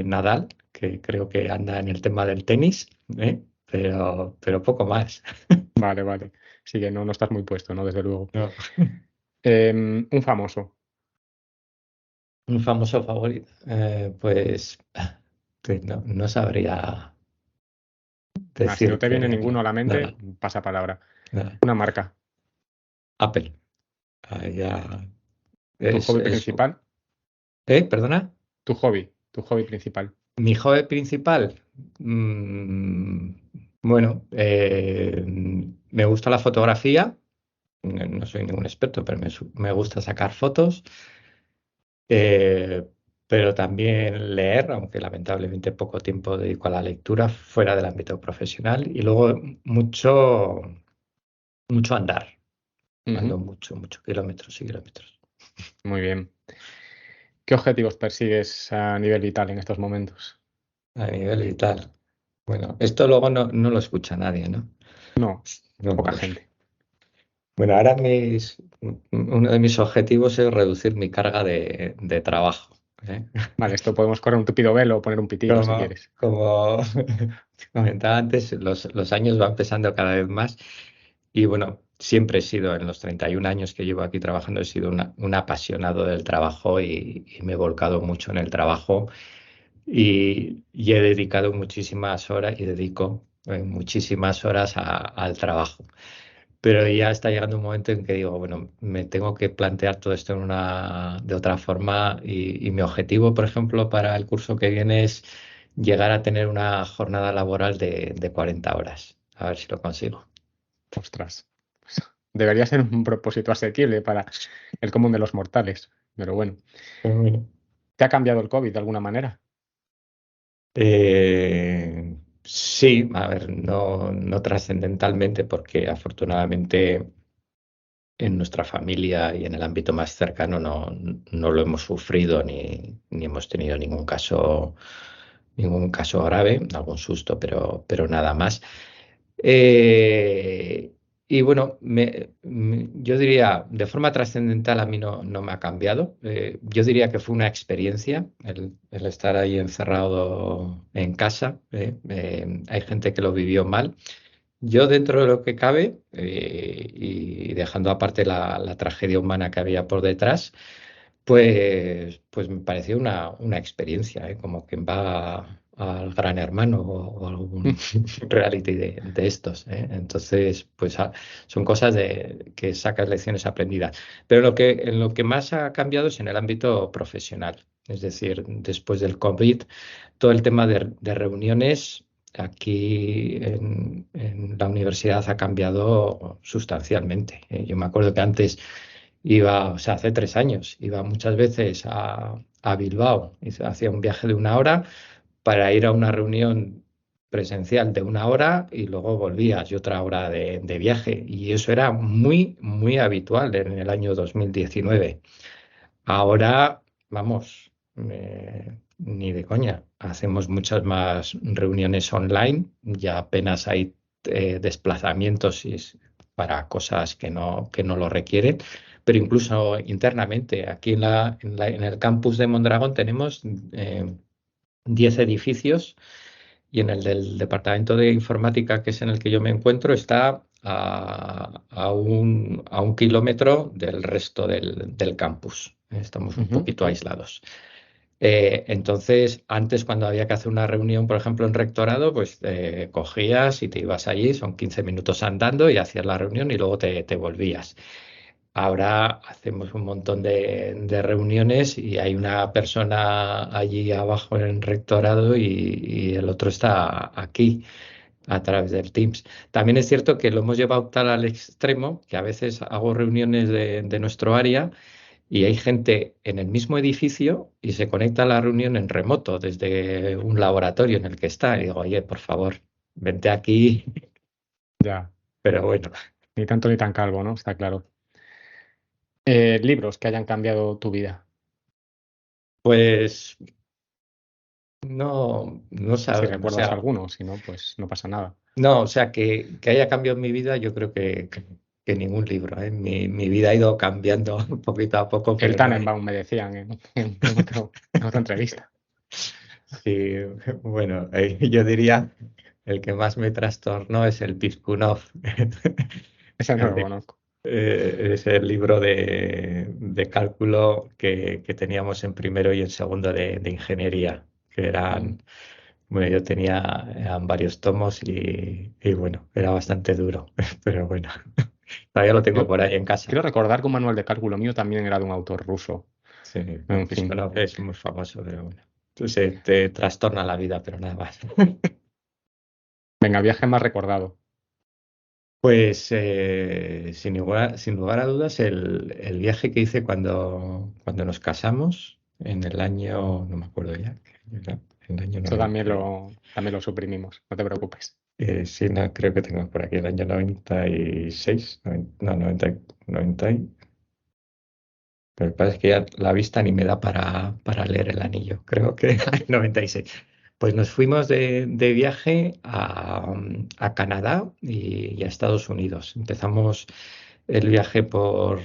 Nadal, que creo que anda en el tema del tenis, ¿eh? Pero poco más.
Vale, vale. Sí que no estás muy puesto, ¿no? Desde luego.
No.
Un famoso.
Un famoso favorito. Pues no sabría
Nada, si no te viene
decirte
ninguno a la mente,
nada,
pasa palabra.
nada.
Una marca.
Apple. Ya
Tu
es,
hobby
es...
principal.
¿Perdona?
Tu hobby principal.
Mi hobby principal. mm, bueno, me gusta la fotografía. No soy ningún experto, pero me gusta sacar fotos. Eh, pero también leer, aunque lamentablemente poco tiempo dedico a la lectura fuera del ámbito profesional. Y luego mucho andar. Ando
Ujú.
muchos kilómetros y kilómetros.
Muy bien. ¿Qué objetivos persigues a nivel vital en estos momentos?
A nivel vital. Bueno, esto luego no lo escucha nadie, ¿no?
No,
No,
poca
bueno,
gente.
bueno, ahora uno de mis objetivos es reducir mi carga de trabajo, ¿eh?
Vale, esto podemos correr un tupido velo o poner un pitido si quieres.
Como te comentaba antes, los años van pesando cada vez más y bueno, siempre he sido, en los 31 años que llevo aquí trabajando, he sido un apasionado del trabajo y me he volcado mucho en el trabajo y he dedicado muchísimas horas y dedico muchísimas horas al trabajo. Pero ya está llegando un momento en que digo, bueno, me tengo que plantear todo esto de otra forma y mi objetivo, por ejemplo, para el curso que viene es llegar a tener una jornada laboral de 40 horas. A ver si lo consigo.
Ostras. Debería ser un propósito asequible para el común de los mortales. Pero bueno.
Pero bueno.
¿Te ha cambiado el COVID de alguna manera?
Sí, a ver, no trascendentalmente, porque afortunadamente en nuestra familia y en el ámbito más cercano no lo hemos sufrido ni hemos tenido ningún caso grave, algún susto, pero nada más. Eh, y bueno, yo diría, de forma trascendental a mí no me ha cambiado. Yo diría que fue una experiencia el estar ahí encerrado en casa. Hay gente que lo vivió mal. Yo dentro de lo que cabe, y dejando aparte la tragedia humana que había por detrás, pues me pareció una experiencia, ¿eh? Como quien va al Gran Hermano o algún reality de estos, ¿eh? Entonces, pues son cosas que sacas lecciones aprendidas. Pero en lo que más ha cambiado es en el ámbito profesional. Es decir, después del COVID, todo el tema de reuniones aquí en la universidad ha cambiado sustancialmente. Yo me acuerdo que antes iba, o sea, hace 3 años, iba muchas veces a Bilbao, hacía un viaje de 1 hora para ir a una reunión presencial de 1 hora y luego volvías y otra hora de viaje. Y eso era muy habitual en el año 2019. Ahora, vamos, ni de coña. Hacemos muchas más reuniones online, ya apenas hay desplazamientos para cosas que no lo requieren, pero incluso internamente, aquí en el campus de Mondragón tenemos 10 edificios y en el del departamento de informática, que es en el que yo me encuentro, está a un kilómetro del resto del campus. Estamos un
Ujú.
poquito aislados. Entonces, antes cuando había que hacer una reunión, por ejemplo, en rectorado, pues cogías y te ibas allí, son 15 minutos andando y hacías la reunión y luego te volvías. ahora hacemos un montón de reuniones y hay una persona allí abajo en el rectorado y el otro está aquí a través del Teams. También es cierto que lo hemos llevado tal al extremo que a veces hago reuniones de nuestro área y hay gente en el mismo edificio y se conecta a la reunión en remoto desde un laboratorio en el que está. Y digo, oye, por favor, vente aquí.
Ya,
Pero bueno,
ni tanto ni tan calvo, ¿no? Está claro. Libros que hayan cambiado tu vida.
pues no
Si
sabe, o
recuerdas
sea,
alguno, si no, pues no pasa nada.
no, o sea, que haya cambiado mi vida, yo creo que ningún libro, ¿eh? Mi vida ha ido cambiando poquito a poco,
El
pero no hay.
Tannenbaum me decían en otra entrevista.
Sí, bueno, yo diría el que más me trastornó es el Pizkunov,
Ese no
el
lo
de
conozco.
es el libro de cálculo que teníamos en primero y en segundo de ingeniería, que
Mm.
eran, bueno, yo tenía, eran varios tomos y bueno, era bastante duro, pero bueno, todavía lo tengo
Yo
por ahí en casa.
quiero recordar que un manual de cálculo mío también era de un autor ruso.
Sí, el
En fin.
Piskunov es muy famoso, pero bueno, entonces te trastorna la vida, pero nada más.
Venga, viaje más recordado.
Pues sin lugar a dudas, el viaje que hice cuando nos casamos, en el año, no me acuerdo ya, qué año era, el año
Eso
90.
también lo suprimimos, no te preocupes.
Sí, no, creo que tengo por aquí el año 96, no, 90, 90. Pero lo que pasa es que ya la vista ni me da para leer el anillo, creo que 96. Pues nos fuimos de viaje a Canadá y a Estados Unidos. Empezamos el viaje por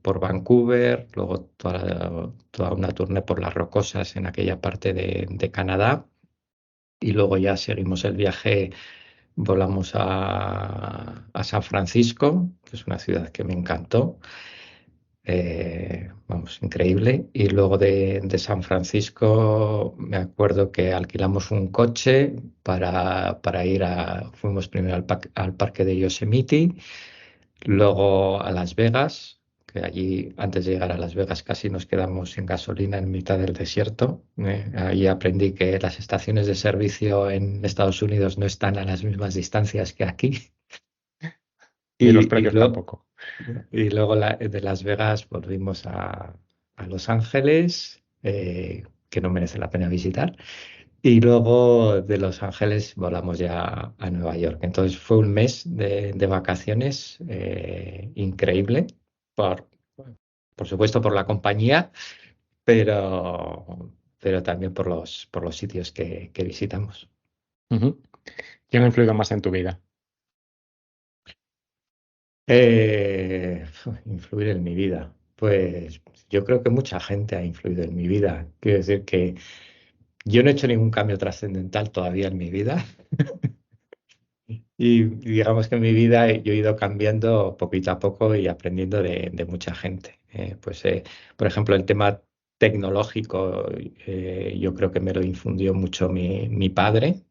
Vancouver, luego toda una tournée por las rocosas en aquella parte de Canadá y luego ya seguimos el viaje, volamos a San Francisco, que es una ciudad que me encantó. Vamos, increíble. Y luego de San Francisco me acuerdo que alquilamos un coche para ir fuimos primero al parque de Yosemite, luego a Las Vegas, que allí antes de llegar a Las Vegas casi nos quedamos sin gasolina en mitad del desierto. Ahí aprendí que las estaciones de servicio en Estados Unidos no están a las mismas distancias que aquí.
Ni los
Y
precios
luego,
tampoco.
y luego de Las Vegas volvimos a Los Ángeles, que no merece la pena visitar. Y luego de Los Ángeles volamos ya a Nueva York. Entonces fue un mes de vacaciones increíble, por, por supuesto por la compañía, pero también por los sitios que visitamos.
Ujú. ¿Quién ha influido más en tu vida?
Influir en mi vida. Pues yo creo que mucha gente ha influido en mi vida. Quiero decir que yo no he hecho ningún cambio trascendental todavía en mi vida y digamos que en mi vida yo he ido cambiando poquito a poco y aprendiendo de mucha gente. Por ejemplo, el tema tecnológico, yo creo que me lo infundió mucho mi padre.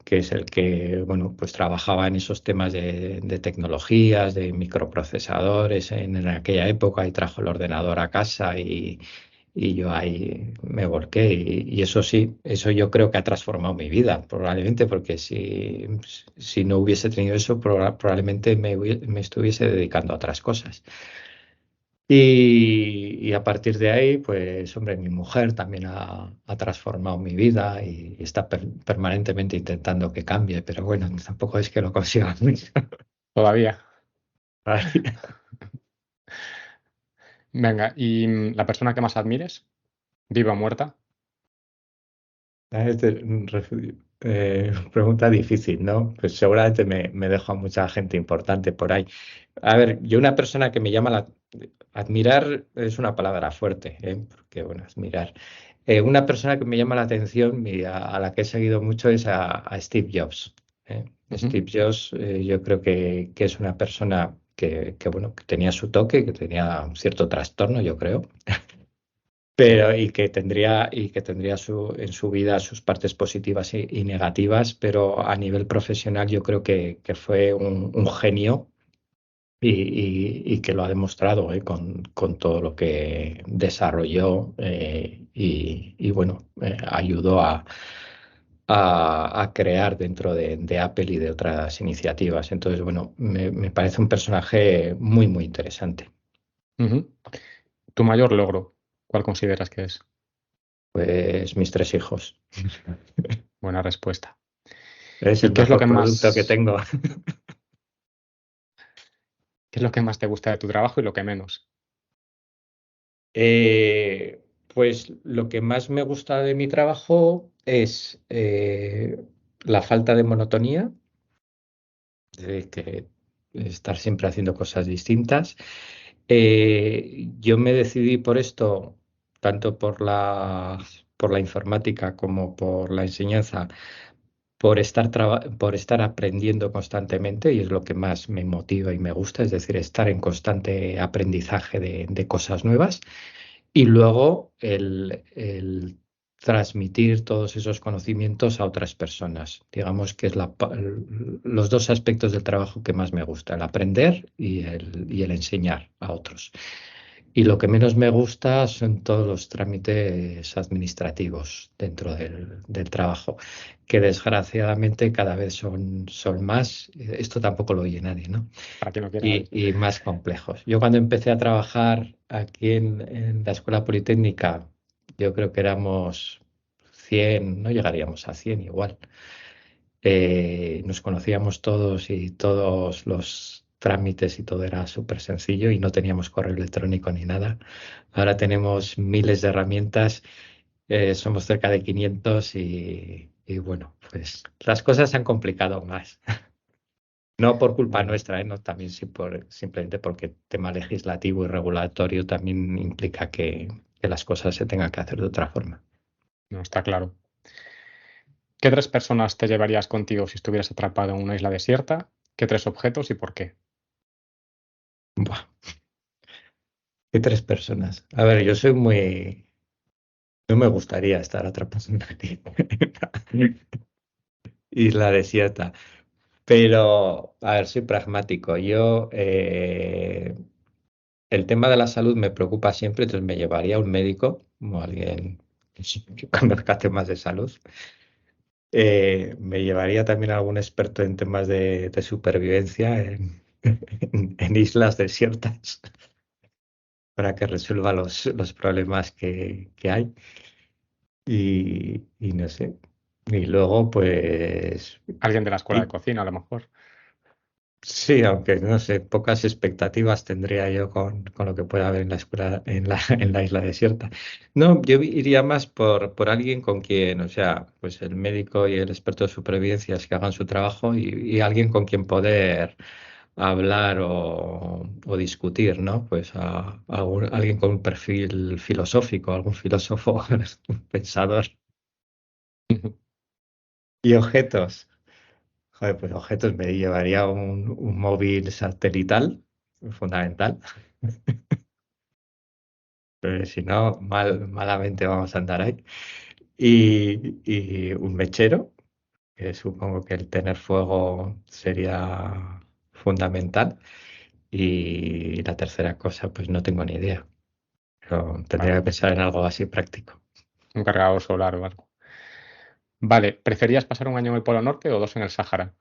Que es el que, bueno, pues trabajaba en esos temas de tecnologías, de microprocesadores en aquella época y trajo el ordenador a casa y yo ahí me volqué y eso sí, eso yo creo que ha transformado mi vida, probablemente porque si no hubiese tenido eso, probablemente me estuviese dedicando a otras cosas. Y a partir de ahí, pues hombre, mi mujer también ha transformado mi vida y está permanentemente intentando que cambie, pero bueno, tampoco es que lo consiga mucho.
Todavía.
Ay,
Venga, ¿y la persona que más admires? ¿Viva o muerta?
pregunta difícil, ¿no? Pues seguramente me dejo a mucha gente importante por ahí. A ver, yo una persona que me llama Admirar es una palabra fuerte, ¿eh? Porque bueno, admirar. Una persona que me llama la atención y a la que he seguido mucho es a Steve Jobs. ¿Eh?
Ujú.
Steve Jobs, yo creo que es una persona bueno, que tenía su toque, que tenía un cierto trastorno, yo creo, pero y que tendría en su vida sus partes positivas y negativas, pero a nivel profesional yo creo que fue un genio y que lo ha demostrado con todo lo que desarrolló y bueno, ayudó a crear dentro de Apple y de otras iniciativas. Entonces, bueno, me parece un personaje muy, muy interesante.
Ujú. ¿Tu mayor logro, cuál consideras que es?
Pues mis tres hijos.
Buena respuesta.
Es
¿Y
el mejor producto que tengo.
qué es lo que más te gusta de tu trabajo y lo que menos?
Pues lo que más me gusta de mi trabajo es la falta de monotonía, de que estar siempre haciendo cosas distintas. Yo me decidí por esto, tanto por la informática como por la enseñanza, por estar aprendiendo constantemente, y es lo que más me motiva y me gusta, es decir, estar en constante aprendizaje de cosas nuevas. Y luego el transmitir todos esos conocimientos a otras personas. Digamos que es los dos aspectos del trabajo que más me gusta, el aprender y el enseñar a otros. Y lo que menos me gusta son todos los trámites administrativos dentro del trabajo, que desgraciadamente cada vez son más. Esto tampoco lo oye nadie, ¿no?
Para quien no quiera oír.
Y más complejos. Yo cuando empecé a trabajar aquí en la Escuela Politécnica, yo creo que éramos 100, no llegaríamos a 100 igual. Nos conocíamos todos y todos los trámites y todo era súper sencillo y no teníamos correo electrónico ni nada. Ahora tenemos miles de herramientas, somos cerca de 500 y bueno, pues las cosas se han complicado más. No por culpa
Bueno,
nuestra, no, también simplemente porque el tema legislativo y regulatorio también implica que las cosas se tengan que hacer de otra forma.
no está claro. ¿Qué tres personas te llevarías contigo si estuvieras atrapado en una isla desierta? ¿Qué tres objetos y por qué?
Buah, qué tres personas. A ver, yo soy muy... No me gustaría estar atrapado en una isla desierta, pero, a ver, soy pragmático. El tema de la salud me preocupa siempre, entonces me llevaría a un médico o alguien que conozca temas de salud. Me llevaría también a algún experto en temas de supervivencia en islas desiertas para que resuelva los problemas que hay. Y no sé. Y luego, pues,
Alguien de la escuela de
y-
cocina, a lo mejor.
sí, aunque no sé, pocas expectativas tendría yo con lo que pueda haber en la escuela, en la isla desierta. No, yo iría más por alguien con quien, o sea, pues el médico y el experto de supervivencia es que hagan su trabajo y alguien con quien poder hablar o discutir, ¿no? Pues alguien con un perfil filosófico, algún filósofo, un pensador. Y objetos. Joder, pues objetos me llevaría un móvil satelital, fundamental. Si no, malamente vamos a andar ahí. Y un mechero, que supongo que el tener fuego sería fundamental. Y la tercera cosa, pues no tengo ni idea. Pero tendría
Vale,
que pensar en algo así práctico.
un cargador solar o algo. Vale, ¿preferías pasar un año en el Polo Norte o dos en el Sáhara?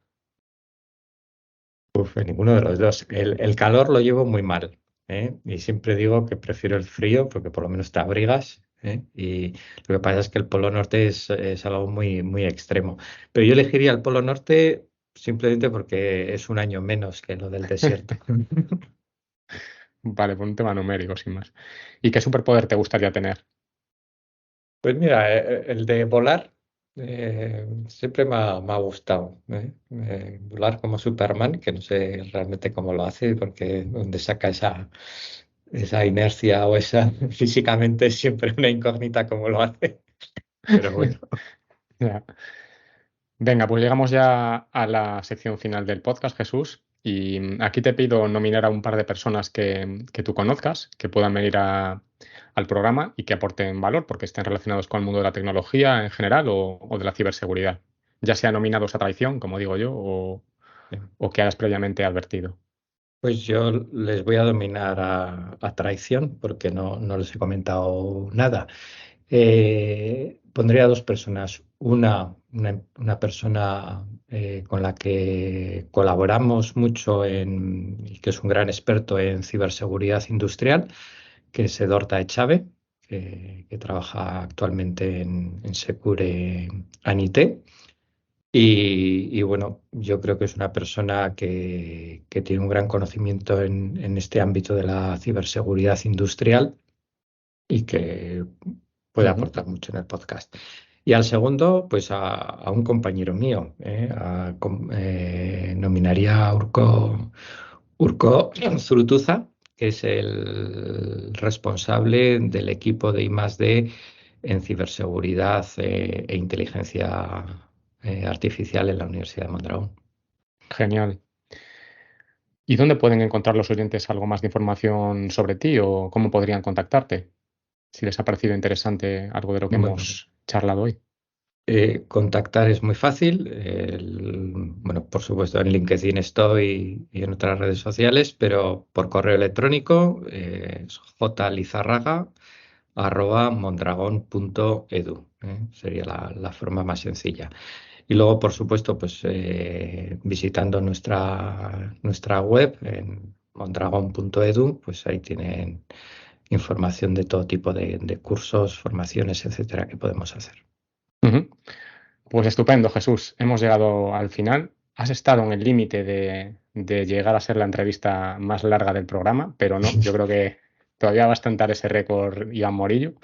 Uf, en ninguno de los dos. El calor lo llevo muy mal, ¿eh? Y siempre digo que prefiero el frío porque por lo menos te abrigas, ¿eh? Y lo que pasa es que el Polo Norte es algo muy, muy extremo. Pero yo elegiría el Polo Norte simplemente porque es un año menos que lo del desierto.
Vale, por un tema numérico, sin más. ¿Y qué superpoder te gustaría tener?
Pues mira, el de volar siempre me ha gustado, ¿eh? Volar como Superman, que no sé realmente cómo lo hace, porque dónde saca esa inercia o esa físicamente es siempre una incógnita cómo lo hace. Pero bueno,
Ya. Venga, pues llegamos ya a la sección final del podcast, Jesús. Y aquí te pido nominar a un par de personas que tú conozcas, que puedan venir al programa y que aporten valor, porque estén relacionados con el mundo de la tecnología en general o de la ciberseguridad. Ya sea nominados a traición, como digo yo, o que hayas previamente advertido.
Pues yo les voy a dominar a traición porque no les he comentado nada. Pondría dos personas. Una persona con la que colaboramos mucho y que es un gran experto en ciberseguridad industrial, que es Edorta Echave, que trabaja actualmente en Secure Anité. Y bueno, yo creo que es una persona que tiene un gran conocimiento en este ámbito de la ciberseguridad industrial y que puede
Ujú.
aportar mucho en el podcast. Y al segundo, pues a un compañero mío, nominaría a Urko Zurutuza, que es el responsable del equipo de I+D en ciberseguridad e inteligencia artificial en la Universidad de Mondragón.
Genial. ¿Y dónde pueden encontrar los oyentes algo más de información sobre ti o cómo podrían contactarte? Si les ha parecido interesante algo de lo que
Bueno,
hemos charlado hoy.
contactar es muy fácil. Bueno, por supuesto, en LinkedIn estoy y en otras redes sociales, pero por correo electrónico es jlizarraga@mondragon.edu. Sería la forma más sencilla. Y luego, por supuesto, pues visitando nuestra web en mondragon.edu, pues ahí tienen información de todo tipo de cursos, formaciones, etcétera, que podemos hacer.
Ujú. Pues estupendo, Jesús. Hemos llegado al final. Has estado en el límite de llegar a ser la entrevista más larga del programa, pero no, yo creo que todavía va a ostentar ese récord Iván Morillo.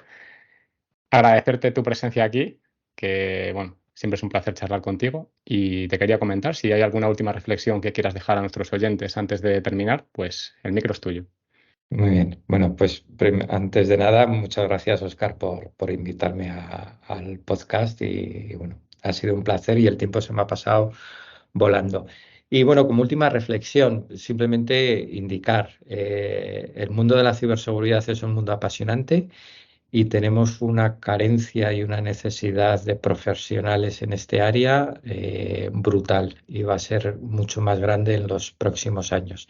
Agradecerte tu presencia aquí, que bueno, siempre es un placer charlar contigo. Y te quería comentar, si hay alguna última reflexión que quieras dejar a nuestros oyentes antes de terminar, pues el micro es tuyo.
Muy bien. Bueno, pues antes de nada, muchas gracias, Oscar, por invitarme al podcast y bueno, ha sido un placer y el tiempo se me ha pasado volando. Y bueno, como última reflexión, simplemente indicar, el mundo de la ciberseguridad es un mundo apasionante y tenemos una carencia y una necesidad de profesionales en este área brutal y va a ser mucho más grande en los próximos años.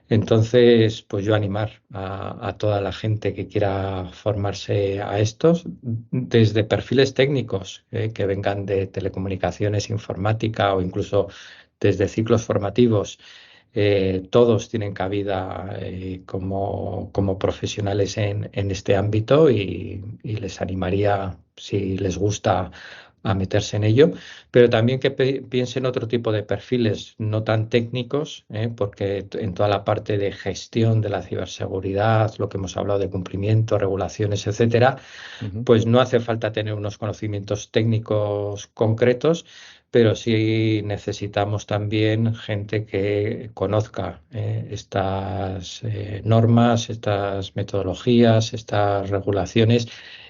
Entonces, pues yo animar a toda la gente que quiera formarse a estos, desde perfiles técnicos que vengan de telecomunicaciones, informática o incluso desde ciclos formativos, todos tienen cabida como profesionales en este ámbito y les animaría, si les gusta, a meterse en ello, pero también que piensen otro tipo de perfiles no tan técnicos, porque en toda la parte de gestión de la ciberseguridad, lo que hemos hablado de cumplimiento, regulaciones, etcétera,
Ujú.
pues no hace falta tener unos conocimientos técnicos concretos, pero sí necesitamos también gente que conozca estas normas, estas metodologías, estas regulaciones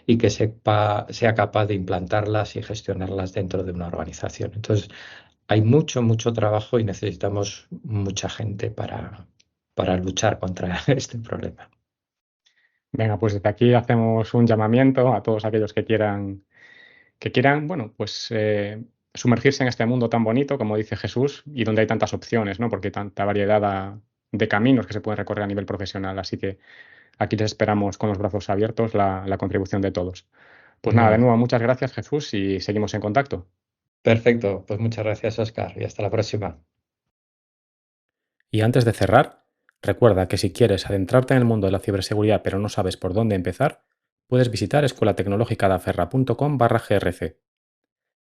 y que sea capaz de implantarlas y gestionarlas dentro de una organización. Entonces, hay mucho trabajo y necesitamos mucha gente para luchar contra este problema.
Venga, pues desde aquí hacemos un llamamiento a todos aquellos que quieran, bueno, pues sumergirse en este mundo tan bonito, como dice Jesús, y donde hay tantas opciones, ¿no? Porque hay tanta variedad de caminos que se pueden recorrer a nivel profesional. Así que aquí les esperamos con los brazos abiertos la contribución de todos. Pues
Muy
nada, de
bien.
nuevo, muchas gracias, Jesús, y seguimos en contacto.
Perfecto. Pues muchas gracias, Oscar, y hasta la próxima.
Y antes de cerrar, recuerda que si quieres adentrarte en el mundo de la ciberseguridad pero no sabes por dónde empezar, puedes visitar escuelatecnologicadaferra.com/grc.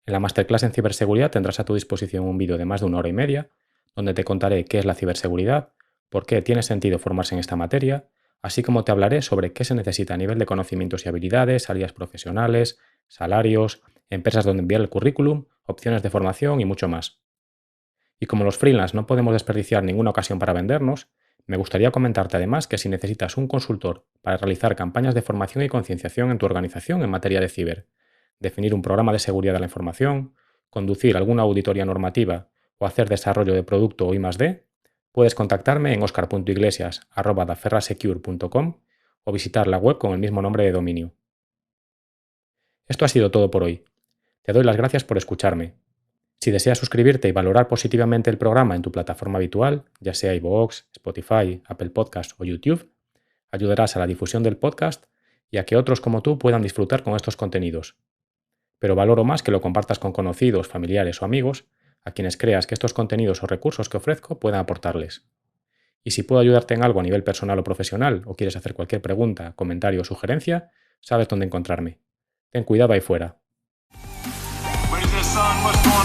En la masterclass en ciberseguridad tendrás a tu disposición un vídeo de más de 1 hora y media, donde te contaré qué es la ciberseguridad, por qué tiene sentido formarse en esta materia, así como te hablaré sobre qué se necesita a nivel de conocimientos y habilidades, salidas profesionales, salarios, empresas donde enviar el currículum, opciones de formación y mucho más. Y como los freelance no podemos desperdiciar ninguna ocasión para vendernos, me gustaría comentarte además que si necesitas un consultor para realizar campañas de formación y concienciación en tu organización en materia de ciber, definir un programa de seguridad de la información, conducir alguna auditoría normativa o hacer desarrollo de producto o I+D, puedes contactarme en oscar.iglesias@daferrasecure.com o visitar la web con el mismo nombre de dominio. Esto ha sido todo por hoy. Te doy las gracias por escucharme. Si deseas suscribirte y valorar positivamente el programa en tu plataforma habitual, ya sea iVoox, Spotify, Apple Podcasts o YouTube, ayudarás a la difusión del podcast y a que otros como tú puedan disfrutar con estos contenidos. Pero valoro más que lo compartas con conocidos, familiares o amigos a quienes creas que estos contenidos o recursos que ofrezco puedan aportarles. Y si puedo ayudarte en algo a nivel personal o profesional, o quieres hacer cualquier pregunta, comentario o sugerencia, sabes dónde encontrarme. Ten cuidado ahí fuera.
Where's the sun? What's going on?